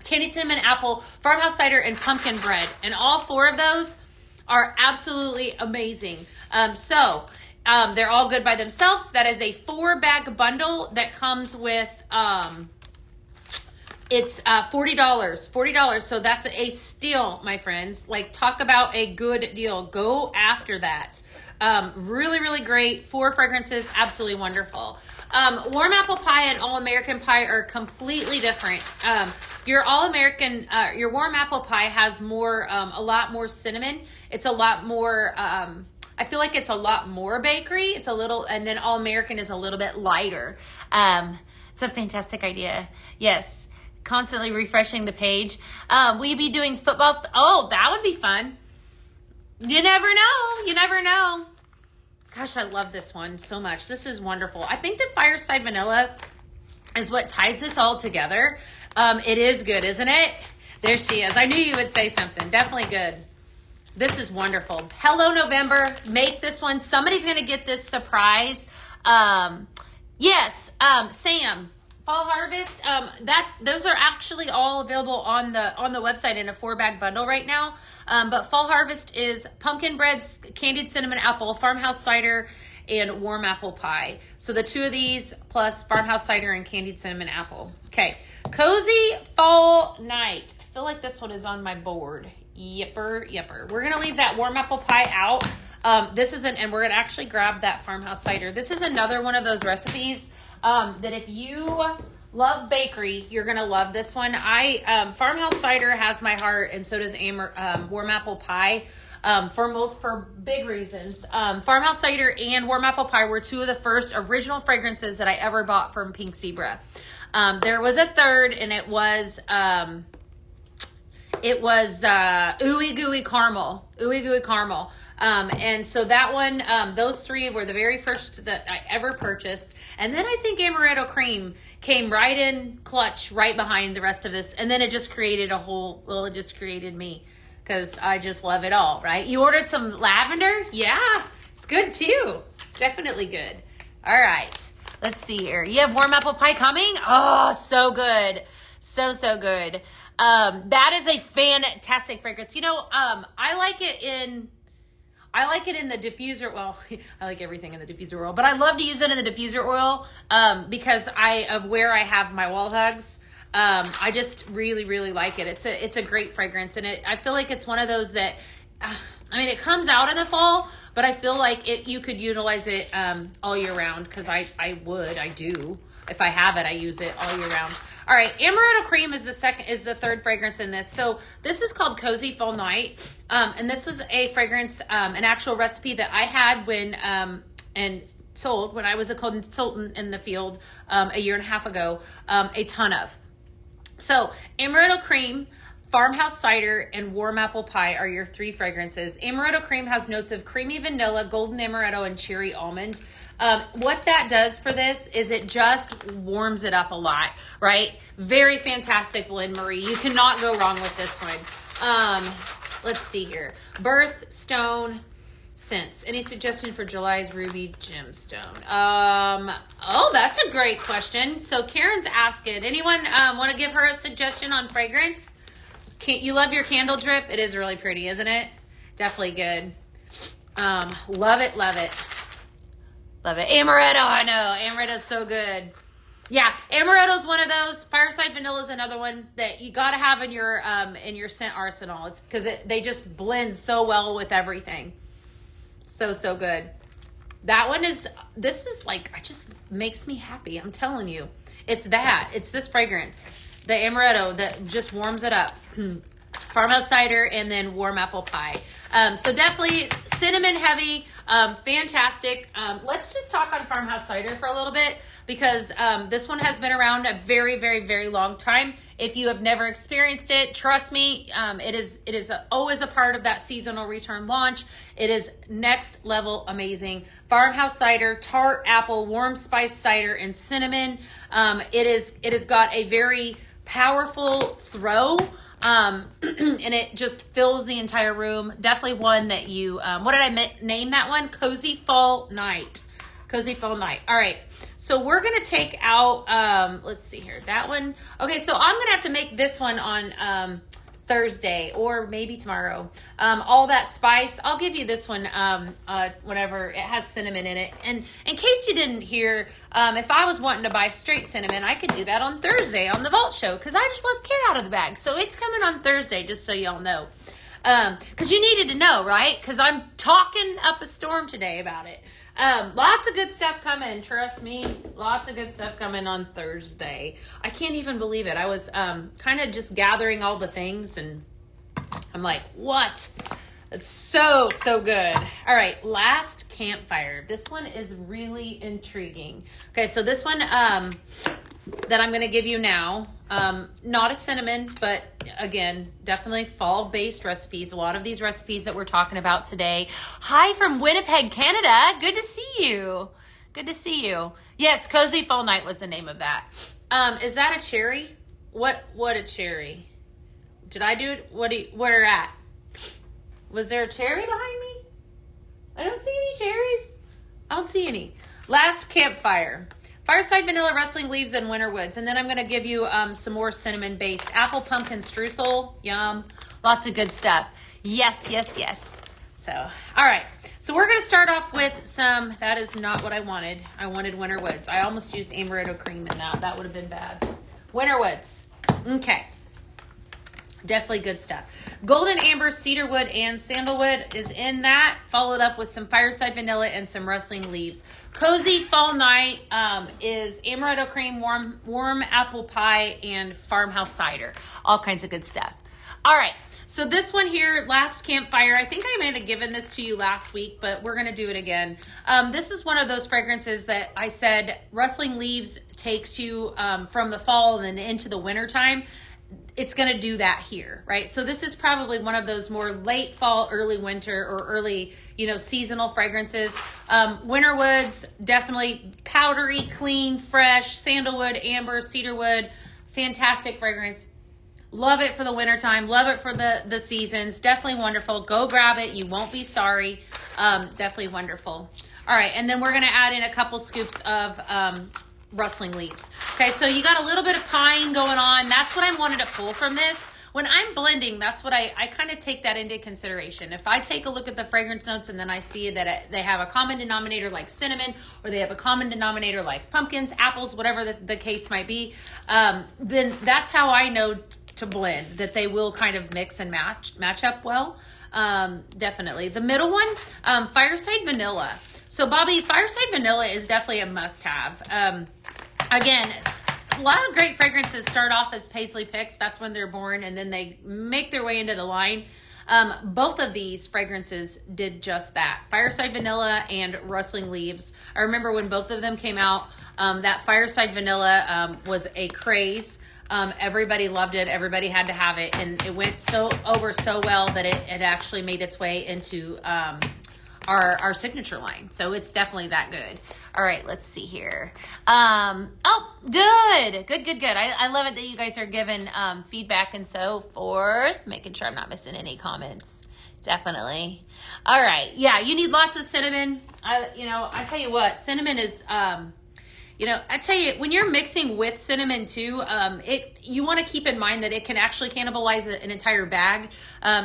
S1: candied cinnamon apple, farmhouse cider, and pumpkin bread. And all 4 of those are absolutely amazing. They're all good by themselves. That is a 4-bag bundle that comes with, it's $40. $40. So that's a steal, my friends. Like, talk about a good deal. Go after that. Really, really great. 4 fragrances. Absolutely wonderful. Warm apple pie and all-American pie are completely different. Your all-American, your warm apple pie has more, a lot more cinnamon. It's a lot more, I feel like it's a lot more bakery. It's a little, and then all-American is a little bit lighter. It's a fantastic idea. Yes. Constantly refreshing the page. Will you be doing football? Oh, that would be fun. You never know. You never know. Gosh, I love this one so much. This is wonderful. I think the Fireside Vanilla is what ties this all together. It is good, isn't it? There she is. I knew you would say something. Definitely good. This is wonderful. Hello, November. Make this one. Somebody's going to get this surprise. Yes, Sam. Fall Harvest. Those are actually all available on the website in a 4-bag bundle right now. But Fall Harvest is pumpkin bread, candied cinnamon apple, farmhouse cider, and warm apple pie. So the 2 of these plus farmhouse cider and candied cinnamon apple. Okay, cozy fall night. I feel like this one is on my board. Yepper. We're gonna leave that warm apple pie out. And we're gonna actually grab that farmhouse cider. This is another one of those recipes that if you love bakery, you're gonna love this one. Farmhouse cider has my heart, and so does warm apple pie, for big reasons. Farmhouse cider and warm apple pie were 2 of the first original fragrances that I ever bought from Pink Zebra. There was a third, and it was ooey gooey caramel. And so that one, those 3 were the very first that I ever purchased. And then I think Amaretto Cream came right in clutch, right behind the rest of this. And then it just created it just created me, because I just love it all, right? You ordered some lavender? Yeah, it's good too. Definitely good. All right, let's see here. You have warm apple pie coming? Oh, so good. So good. That is a fantastic fragrance. I like it in the diffuser. Well, I like everything in the diffuser oil, but I love to use it in the diffuser oil because of where I have my wall hugs. I just really, really like it. It's a great fragrance, and I feel like it's one of those that, it comes out in the fall, but I feel like you could utilize it all year round, because I do. If I have it, I use it all year round. All right, Amaretto Cream is the 3rd fragrance in this. So this is called Cozy Fall Night, and this was a fragrance, an actual recipe that I had and sold when I was a consultant in the field a year and a half ago, a ton of. So Amaretto Cream, farmhouse cider, and warm apple pie are your 3 fragrances. Amaretto Cream has notes of creamy vanilla, golden amaretto, and cherry almond. What that does for this is it just warms it up a lot, right? Very fantastic blend, Marie. You cannot go wrong with this one. Let's see here. Birthstone scents. Any suggestion for July's Ruby Gemstone? Oh, that's a great question. So Karen's asking, anyone want to give her a suggestion on fragrance? You love your candle drip? It is really pretty, isn't it? Definitely good. Love it. Love it. Amaretto, I know. Amaretto's so good. Yeah, Amaretto's one of those. Fireside Vanilla is another one that you got to have in your scent arsenal. It's because they just blend so well with everything. So good. This is like, it just makes me happy. I'm telling you. It's this fragrance. The Amaretto that just warms it up. Farmhouse cider and then warm apple pie. So definitely cinnamon heavy. Fantastic. Let's just talk on farmhouse cider for a little bit, because this one has been around a very, very, very long time. If you have never experienced it, trust me, it is always a part of that seasonal return launch. It is next level amazing. Farmhouse cider, tart apple, warm spice cider, and cinnamon. It has got a very powerful throw. And it just fills the entire room. Definitely one that you, what did I name that one? Cozy Fall Night. Cozy Fall Night. All right. So we're going to take out, let's see here, that one. Okay. So I'm going to have to make this one on, Thursday or maybe tomorrow. All that spice. I'll give you this one, whatever. It has cinnamon in it. And in case you didn't hear, if I was wanting to buy straight cinnamon, I could do that on Thursday on the Vault Show, because I just left Kit out of the bag. So it's coming on Thursday, just so y'all know. Because you needed to know, right? Because I'm talking up a storm today about it. Lots of good stuff coming. Trust me. Lots of good stuff coming on Thursday. I can't even believe it. I was kind of just gathering all the things, and I'm like, what? It's so, so good. All right. Last campfire. This one is really intriguing. Okay. So this one that I'm going to give you now, not a cinnamon, but again, definitely fall-based recipes. A lot of these recipes that we're talking about today. Hi from Winnipeg, Canada. Good to see you. Good to see you. Yes, Cozy Fall Night was the name of that. Is that a cherry? What a cherry. Did I do it? What are at? Was there a cherry behind me? I don't see any cherries. I don't see any. Last campfire. Fireside vanilla, rustling leaves, and winter woods. And then I'm going to give you some more cinnamon-based apple pumpkin streusel. Yum. Lots of good stuff. Yes, yes, yes. So, all right. So we're going to start off with some, that is not what I wanted. I wanted winter woods. I almost used amaretto cream in that. That would have been bad. Winter woods. Okay. Definitely good stuff. Golden amber, cedarwood, and sandalwood is in that. Followed up with some fireside vanilla and some rustling leaves. Cozy Fall Night is amaretto cream, warm apple pie, and farmhouse cider. All kinds of good stuff. All right. So this one here, last campfire, I think I might have given this to you last week, but we're going to do it again. This is one of those fragrances that I said rustling leaves takes you from the fall and then into the winter time. It's going to do that here, right? So this is probably one of those more late fall, early winter, or early, seasonal fragrances. Winter woods, definitely powdery, clean, fresh, sandalwood, amber, cedarwood, fantastic fragrance. Love it for the wintertime. Love it for the seasons. Definitely wonderful. Go grab it. You won't be sorry. Definitely wonderful. All right. And then we're going to add in a couple scoops of rustling leaves. Okay. So you got a little bit of pine going on. That's what I wanted to pull from this. When I'm blending, that's what I kind of take that into consideration. If I take a look at the fragrance notes and then I see that they have a common denominator like cinnamon, or they have a common denominator like pumpkins, apples, whatever the case might be, then that's how I know to blend, that they will kind of mix and match up well. Definitely. The middle one, fireside vanilla. So Bobby, fireside vanilla is definitely a must-have. Again, a lot of great fragrances start off as paisley picks. That's when they're born, and then they make their way into the line. Both of these fragrances did just that. Fireside vanilla and rustling leaves. I remember when both of them came out, that fireside vanilla was a craze. Everybody loved it. Everybody had to have it, and it went over so well that it actually made its way into our signature line. So it's definitely that good. All right, let's see here. Oh, good. I love it that you guys are giving feedback and so forth, making sure I'm not missing any comments. Definitely. All right. Yeah, you need lots of cinnamon. I tell you what, cinnamon is I tell you, when you're mixing with cinnamon too, you want to keep in mind that it can actually cannibalize an entire bag.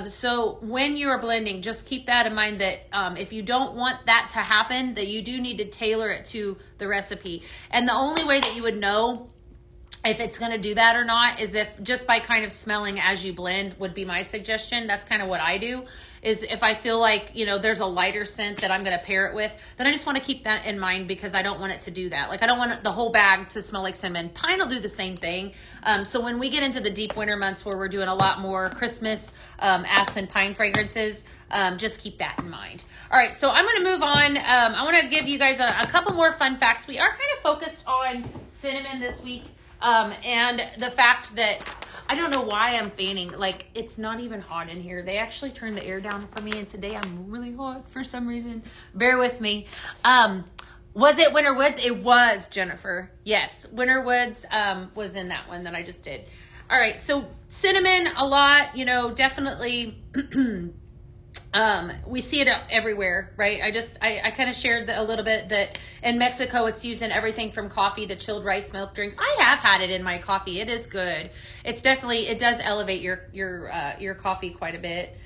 S1: So when you're blending, just keep that in mind that if you don't want that to happen, that you do need to tailor it to the recipe. And the only way that you would know if it's going to do that or not is if just by kind of smelling as you blend would be my suggestion. That's kind of what I do, is if I feel like, you know, there's a lighter scent that I'm going to pair it with, then I just want to keep that in mind, because I don't want it to do that. Like, I don't want the whole bag to smell like cinnamon. Pine will do the same thing. So when we get into the deep winter months where we're doing a lot more Christmas aspen pine fragrances, just keep that in mind. All right, so I'm going to move on. I want to give you guys a couple more fun facts. We are kind of focused on cinnamon this week. And the fact that I don't know why I'm fanning, like, it's not even hot in here. They actually turned the air down for me, and today I'm really hot for some reason. Bear with me. Was it Winter Woods? It was, Jennifer. Yes, Winter Woods was in that one that I just did. All right, so cinnamon a lot, you know, definitely. We see it everywhere, right? I kind of shared a little bit that in Mexico, it's used in everything from coffee to chilled rice milk drinks. I have had it in my coffee. It is good. It's definitely, it does elevate your coffee quite a bit.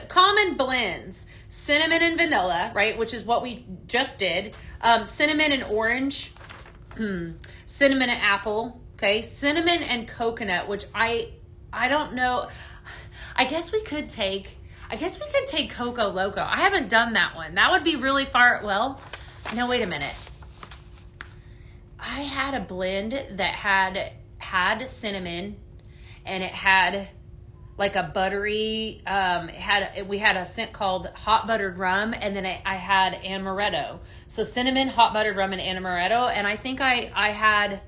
S1: Common blends, cinnamon and vanilla, right? Which is what we just did. Cinnamon and orange, cinnamon and apple. Okay. Cinnamon and coconut, which I don't know. I guess we could take Coco Loco. I haven't done that one. That would be really far. Well, no, wait a minute. I had a blend that had cinnamon, and it had like a buttery, we had a scent called hot buttered rum, and then I had amaretto. So cinnamon, hot buttered rum, and amaretto. And I think I had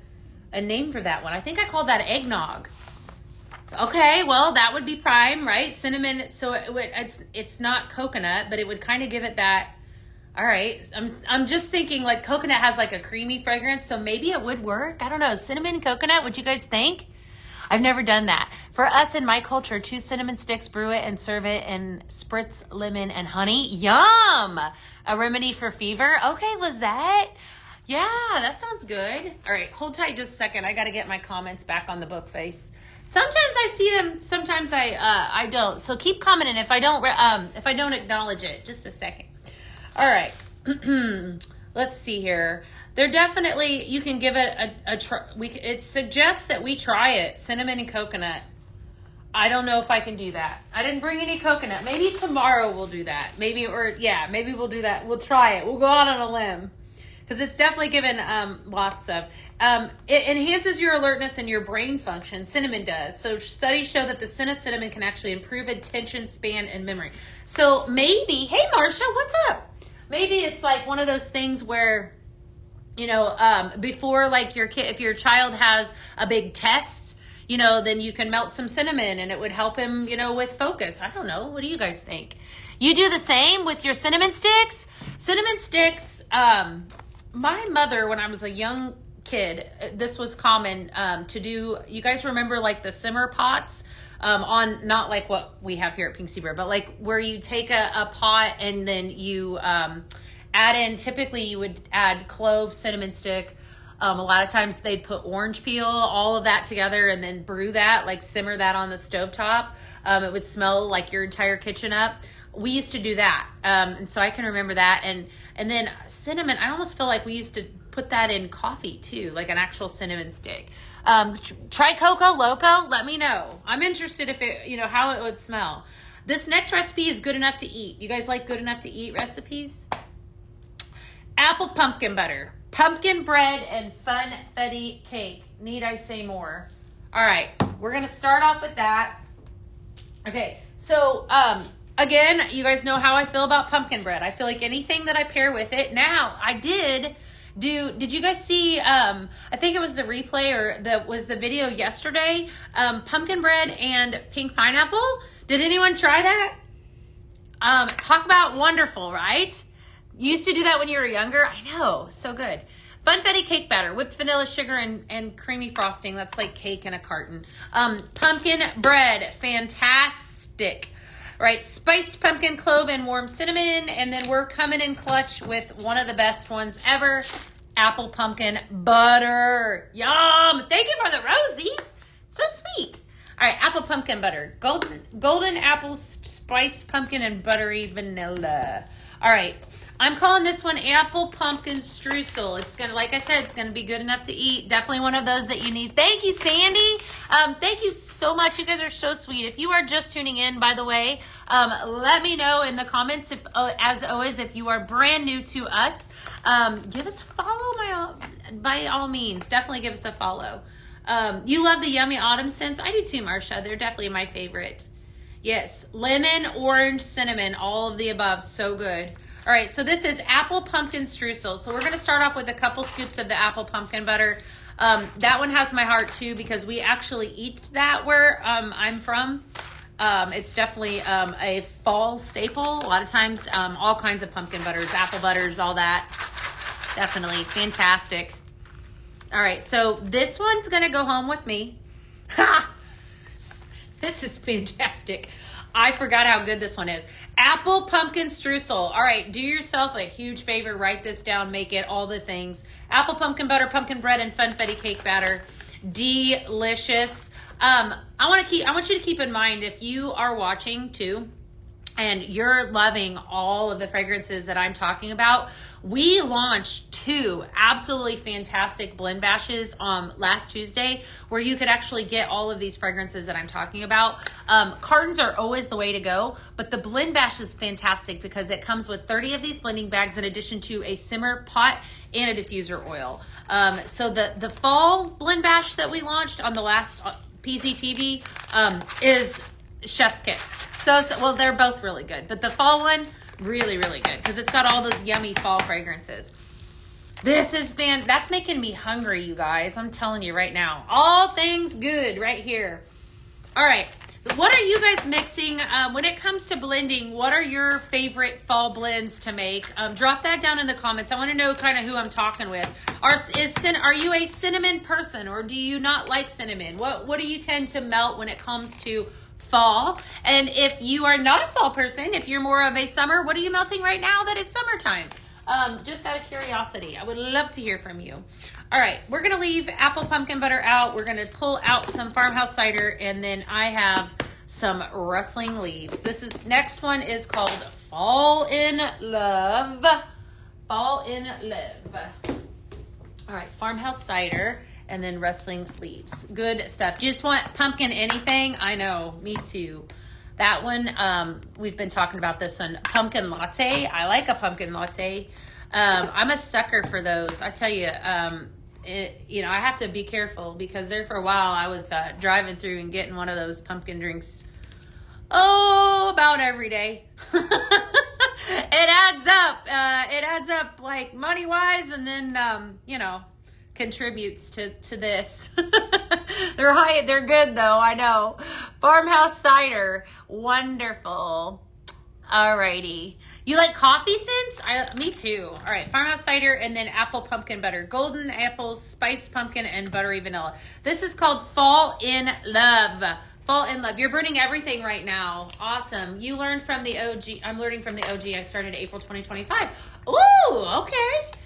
S1: a name for that one. I think I called that eggnog. Okay, well, that would be prime, right? Cinnamon, so it's not coconut, but it would kind of give it that. All right, I'm just thinking, like, coconut has like a creamy fragrance, so maybe it would work. I don't know, cinnamon, coconut, what you guys think? I've never done that. For us in my culture, choose cinnamon sticks, brew it, and serve it in spritz lemon and honey. Yum! A remedy for fever. Okay, Lizette. Yeah, that sounds good. All right, hold tight just a second. I got to get my comments back on the book face. Sometimes I see them, sometimes I don't. So keep commenting if I don't acknowledge it. Just a second. All right. Let's see here. They're definitely, you can give it a try. It suggests that we try it. Cinnamon and coconut. I don't know if I can do that. I didn't bring any coconut. Maybe tomorrow we'll do that. Maybe we'll do that. We'll try it. We'll go out on a limb. Because it's definitely given lots of. It enhances your alertness and your brain function. Cinnamon does. So studies show that the scent of cinnamon can actually improve attention span and memory. So maybe, hey Marsha, what's up? Maybe it's like one of those things where, you know, before, like, your kid, if your child has a big test, you know, then you can melt some cinnamon and it would help him, you know, with focus. I don't know. What do you guys think? You do the same with your cinnamon sticks? Cinnamon sticks, my mother, when I was a young kid, this was common to do. You guys remember, like, the simmer pots on, not like what we have here at Pink Sea Bear, but like where you take a pot and then you add in, typically you would add clove, cinnamon stick. A lot of times they'd put orange peel, all of that together, and then brew that, like simmer that on the stovetop. It would smell like your entire kitchen up. We used to do that. And so I can remember that. And then cinnamon, I almost feel like we used to put that in coffee too, like an actual cinnamon stick. Try Coco Loco. Let me know. I'm interested if it, you know, how it would smell. This next recipe is good enough to eat. You guys like good enough to eat recipes? Apple pumpkin butter, pumpkin bread, and funfetti cake. Need I say more? All right, we're going to start off with that. Okay, so, again, you guys know how I feel about pumpkin bread. I feel like anything that I pair with it. Now, I did you guys see, I think it was the replay or the video yesterday, pumpkin bread and pink pineapple? Did anyone try that? Talk about wonderful, right? You used to do that when you were younger? I know, so good. Funfetti cake batter, whipped vanilla sugar and creamy frosting. That's like cake in a carton. Pumpkin bread, fantastic. Right, spiced pumpkin, clove, and warm cinnamon. And then we're coming in clutch with one of the best ones ever, apple pumpkin butter. Yum! Thank you for the rosies. So sweet. All right, apple pumpkin butter. Golden apple, spiced pumpkin, and buttery vanilla. All right. I'm calling this one apple pumpkin streusel. It's gonna, like I said, it's gonna be good enough to eat. Definitely one of those that you need. Thank you, Sandy. Thank you so much. You guys are so sweet. If you are just tuning in, by the way, let me know in the comments. If, as always, if you are brand new to us, give us a follow. By all means, definitely give us a follow. You love the yummy autumn scents. I do too, Marsha. They're definitely my favorite. Yes, lemon, orange, cinnamon, all of the above. So good. All right, so this is apple pumpkin streusel. So we're going to start off with a couple scoops of the apple pumpkin butter. That one has my heart too because we actually eat that where I'm from. It's definitely a fall staple. A lot of times, all kinds of pumpkin butters, apple butters, all that. Definitely fantastic. All right, so this one's going to go home with me. Ha! This is fantastic. I forgot how good this one is. Apple pumpkin streusel. All right, do yourself a huge favor. Write this down. Make it all the things. Apple pumpkin butter, pumpkin bread, and funfetti cake batter. Delicious. I want you to keep in mind if you are watching too, and you're loving all of the fragrances that I'm talking about. We launched 2 absolutely fantastic blend bashes last Tuesday where you could actually get all of these fragrances that I'm talking about. Cartons are always the way to go, but the blend bash is fantastic because it comes with 30 of these blending bags in addition to a simmer pot and a diffuser oil. So the fall blend bash that we launched on the last PZTV is chef's kiss. So, well, they're both really good, but the fall one, really, really good because it's got all those yummy fall fragrances. This is that's making me hungry, you guys. I'm telling you right now, all things good right here. All right, what are you guys mixing when it comes to blending? What are your favorite fall blends to make? Drop that down in the comments. I want to know kind of who I'm talking with. Are you a cinnamon person or do you not like cinnamon? What do you tend to melt when it comes to fall? And if you are not a fall person, if you're more of a summer, what are you melting right now that is summertime? Just out of curiosity, I would love to hear from you. All right, we're gonna leave apple pumpkin butter out. We're gonna pull out some farmhouse cider, and then I have some rustling leaves. Next one is called Fall in Love. Fall in Love. All right, farmhouse cider. And then rustling leaves. Good stuff. Do you just want pumpkin anything? I know, me too. That one, we've been talking about this one. Pumpkin latte. I like a pumpkin latte. I'm a sucker for those. I tell you, I have to be careful because there for a while I was driving through and getting one of those pumpkin drinks. About every day. It adds up. It adds up like money-wise and then, contributes to this. They're good though, I know. Farmhouse cider, wonderful. Alrighty. You like coffee scents? Me too. All right, farmhouse cider and then apple pumpkin butter. Golden apples, spiced pumpkin, and buttery vanilla. This is called Fall in Love. Fall in Love. You're burning everything right now. Awesome. You learned from the OG. I'm learning from the OG. I started April 2025. Ooh, okay.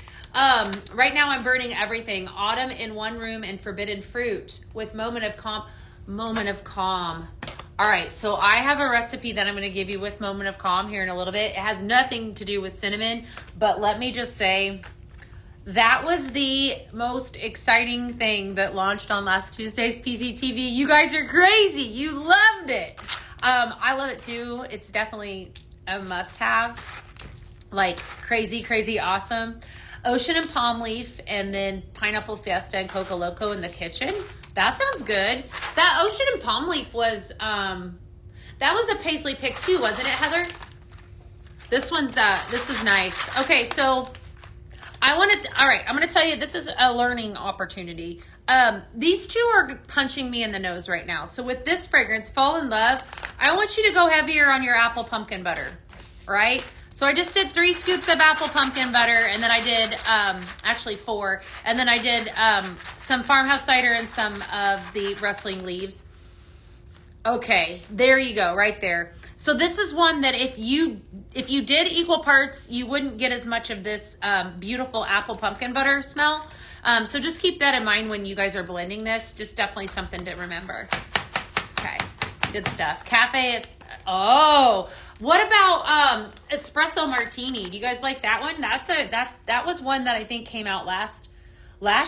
S1: Right now I'm burning everything. Autumn in one room and forbidden fruit with moment of calm. All right, so I have a recipe that I'm going to give you with moment of calm here in a little bit. It has nothing to do with cinnamon, but let me just say that was the most exciting thing that launched on last Tuesday's PZTV. You guys are crazy. You loved it. I love it too. It's definitely a must-have. Like crazy, crazy awesome. Ocean and palm leaf, and then pineapple fiesta and coco loco in the kitchen. That sounds good. That ocean and palm leaf was that was a paisley pick too, wasn't it, Heather? This is nice. Okay, so all right, I'm gonna tell you, this is a learning opportunity. These two are punching me in the nose right now. So with this fragrance, Fall in Love, I want you to go heavier on your apple pumpkin butter, right? So I just did 3 scoops of apple pumpkin butter, and then I did, actually 4, and then I did some farmhouse cider and some of the rustling leaves. Okay, there you go, right there. So this is one that if you did equal parts, you wouldn't get as much of this beautiful apple pumpkin butter smell. So just keep that in mind when you guys are blending this. Just definitely something to remember. Okay, good stuff. Cafe is, what about espresso espresso martini. Do you guys like that one? That was one that I think came out last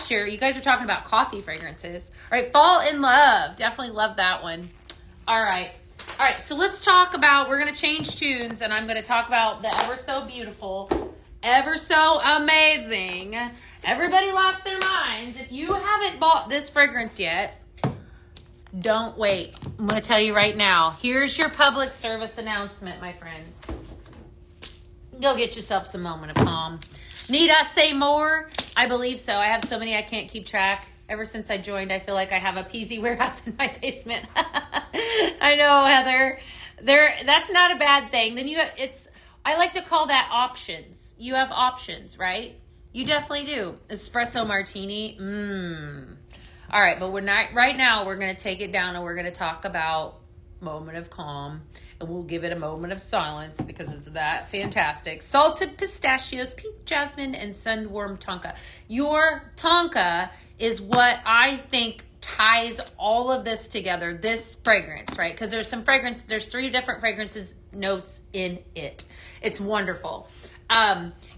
S1: year. You guys are talking about coffee fragrances. All right, fall in love. Definitely love that one. All right. So let's talk about, we're going to change tunes, and I'm going to talk about the ever so beautiful, ever so amazing. Everybody lost their minds. If you haven't bought this fragrance yet, don't wait. I'm going to tell you right now. Here's your public service announcement, my friends. Go get yourself some moment of calm. Need I say more? I believe so. I have so many I can't keep track. Ever since I joined, I feel like I have a PZ warehouse in my basement. I know, Heather. That's not a bad thing. Then I like to call that options. You have options, right? You definitely do. Espresso martini. All right, but right now we're going to take it down and we're going to talk about moment of calm. And we'll give it a moment of silence because it's that fantastic. Salted pistachios, pink jasmine, and sandworm tonka. Your tonka is what I think ties all of this together, this fragrance, right? Because there's 3 different fragrances notes in it. It's wonderful.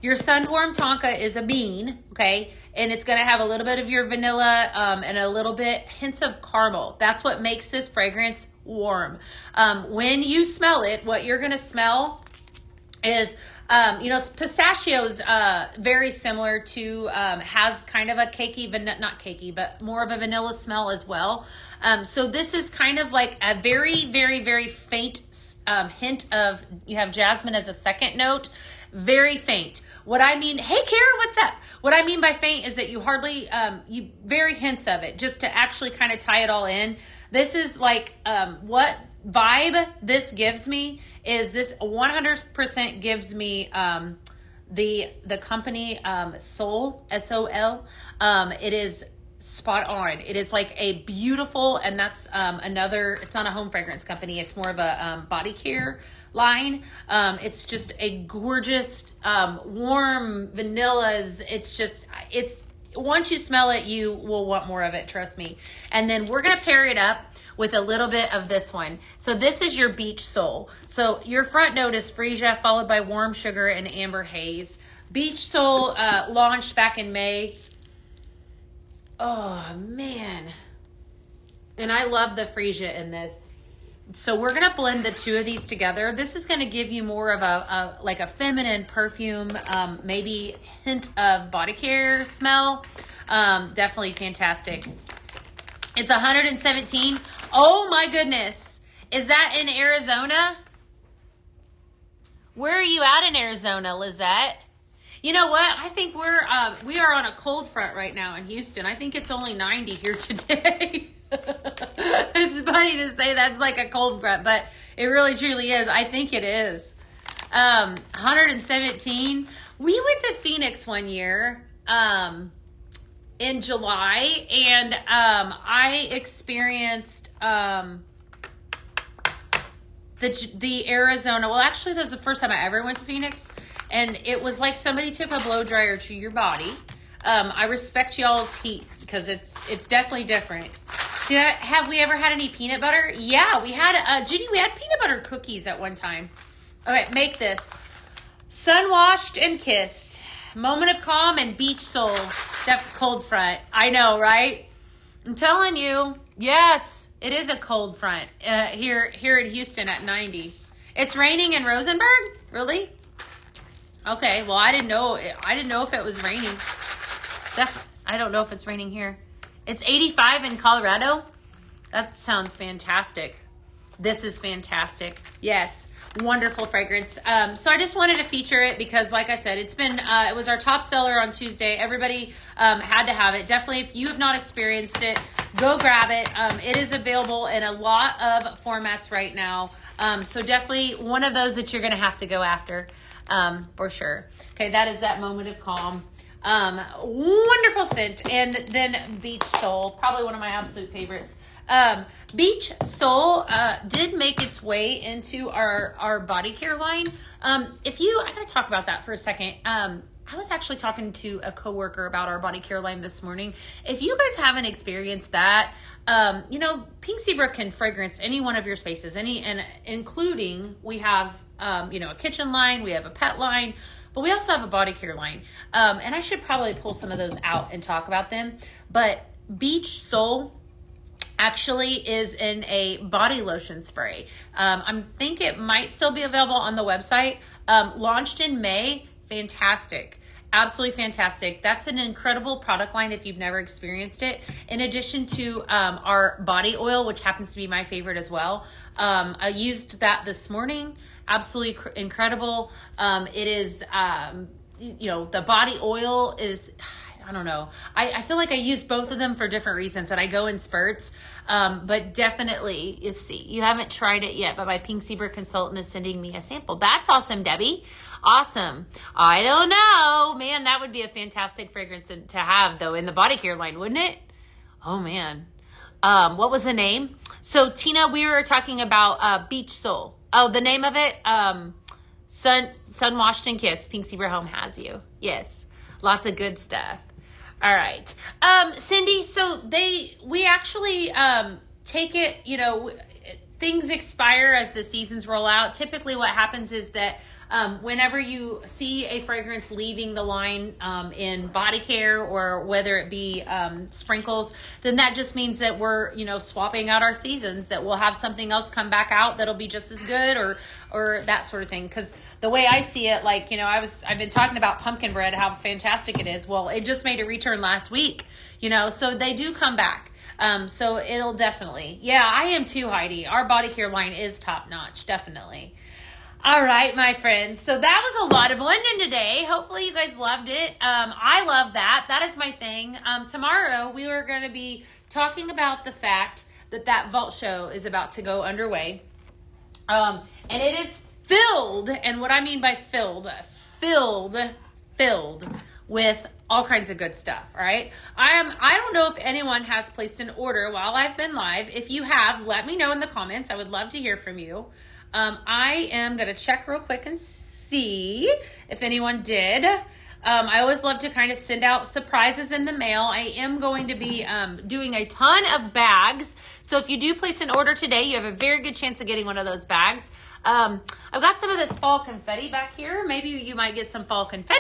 S1: Your sandworm tonka is a bean, okay? And it's going to have a little bit of your vanilla and a little bit hints of caramel. That's what makes this fragrance warm. When you smell it, what you're going to smell is, pistachios, very similar to, has kind of a cakey, not cakey, but more of a vanilla smell as well. So this is kind of like a very, very, very faint, hint of, you have jasmine as a second note, very faint. What I mean, hey Kara, what's up? What I mean by faint is that you hardly, you very hints of it, just to actually kind of tie it all in. This is like, what vibe this gives me is this 100% gives me, the company, Sol, S-O-L. It is spot on. It is like a beautiful, and that's, it's not a home fragrance company. It's more of a, body care line. It's just a gorgeous, warm vanillas. Once you smell it, you will want more of it. Trust me. And then we're going to pair it up with a little bit of this one. So this is your Beach Soul. So your front note is freesia, followed by warm sugar and amber haze. Beach Soul, launched back in May. Oh man. And I love the freesia in this. So we're going to blend the 2 of these together. This is going to give you more of a feminine perfume, maybe hint of body care smell. Definitely fantastic. It's 117. Oh my goodness. Is that in Arizona? Where are you at in Arizona, Lizette? You know what? I think we are on a cold front right now in Houston. I think it's only 90 here today. It's funny to say that's like a cold front, but it really truly is. I think it is. 117. We went to Phoenix one year in July, and I experienced the Arizona. Well, actually, that was the first time I ever went to Phoenix, and it was like somebody took a blow dryer to your body. I respect y'all's heat because it's definitely different. Have we ever had any peanut butter? Yeah, we had, Judy, we had peanut butter cookies at one time. Okay, make this. Sun washed and kissed. Moment of calm and Beach Soul. Cold front. I know, right? I'm telling you. Yes, it is a cold front here in Houston at 90. It's raining in Rosenberg? Really? Okay, well, I didn't know if it was raining. I don't know if it's raining here. It's 85 in Colorado. That sounds fantastic. This is fantastic. Yes, wonderful fragrance. So I just wanted to feature it because, like I said, it was our top seller on Tuesday. Everybody had to have it. Definitely, if you have not experienced it, go grab it. It is available in a lot of formats right now. So definitely one of those that you're going to have to go after for sure. Okay, that is that moment of calm. Wonderful scent. And then Beach Soul, probably one of my absolute favorites. Beach Soul did make its way into our body care line. I gotta talk about that for a second. I was actually talking to a coworker about our body care line this morning. If you guys haven't experienced that, You know, Pink Zebra can fragrance any one of your spaces, and including we have, you know, a kitchen line, we have a pet line, but we also have a body care line. And I should probably pull some of those out and talk about them. But Beach Soul actually is in a body lotion spray. I think it might still be available on the website. Launched in May, fantastic. Absolutely fantastic. That's an incredible product line if you've never experienced it. In addition to our body oil, which happens to be my favorite as well. I used that this morning. Absolutely incredible. It is, you know, the body oil is, I don't know. I feel like I use both of them for different reasons and I go in spurts. But definitely, you see, you haven't tried it yet, but my Pink Zebra consultant is sending me a sample. That's awesome, Debbie. Awesome. I don't know. Man, that would be a fantastic fragrance to have, though, in the body care line, wouldn't it? Oh, man. What was the name? So, Tina, we were talking about Beach Soul. Oh, the name of it? Sun Washed and Kissed. Pink Zebra Home has you. Yes. Lots of good stuff. All right. Cindy, so we actually take it, you know, things expire as the seasons roll out. Typically what happens is that whenever you see a fragrance leaving the line in body care or whether it be sprinkles, then that just means that we're, you know, swapping out our seasons, that we'll have something else come back out that'll be just as good or that sort of thing. Because the way I see it, like, you know, I've been talking about pumpkin bread, how fantastic it is. Well, it just made a return last week, you know, so they do come back. So it'll definitely, yeah, I am too, Heidi. Our body care line is top notch, definitely. All right, my friends. So that was a lot of blending today. Hopefully you guys loved it. I love that. That is my thing. Tomorrow we are going to be talking about the fact that vault show is about to go underway. And it is filled, and what I mean by filled with all kinds of good stuff, all right? I don't know if anyone has placed an order while I've been live. If you have, let me know in the comments. I would love to hear from you. I am going to check real quick and see if anyone did. I always love to kind of send out surprises in the mail. I am going to be doing a ton of bags. So if you do place an order today, you have a very good chance of getting one of those bags. I've got some of this fall confetti back here. Maybe you might get some fall confetti.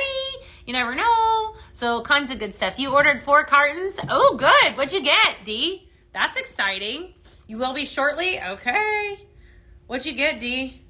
S1: You never know. So kinds of good stuff. You ordered 4 cartons. Oh, good. What'd you get, Dee? That's exciting. You will be shortly? Okay. What'd you get, Dee?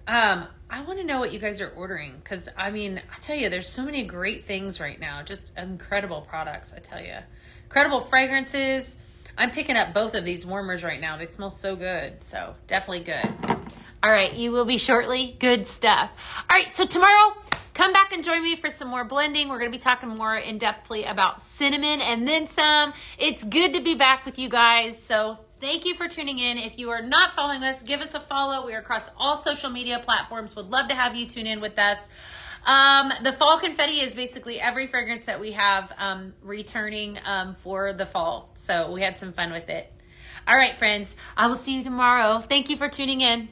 S1: I want to know what you guys are ordering because, I mean, I tell you, there's so many great things right now. Just incredible products, I tell you. Incredible fragrances. I'm picking up both of these warmers right now. They smell so good. So definitely good. All right, you will be shortly. Good stuff. All right, so tomorrow, come back and join me for some more blending. We're going to be talking more in-depthly about cinnamon and then some. It's good to be back with you guys. So thank you for tuning in. If you are not following us, give us a follow. We are across all social media platforms. Would love to have you tune in with us. The fall confetti is basically every fragrance that we have returning for the fall. So we had some fun with it. All right, friends, I will see you tomorrow. Thank you for tuning in.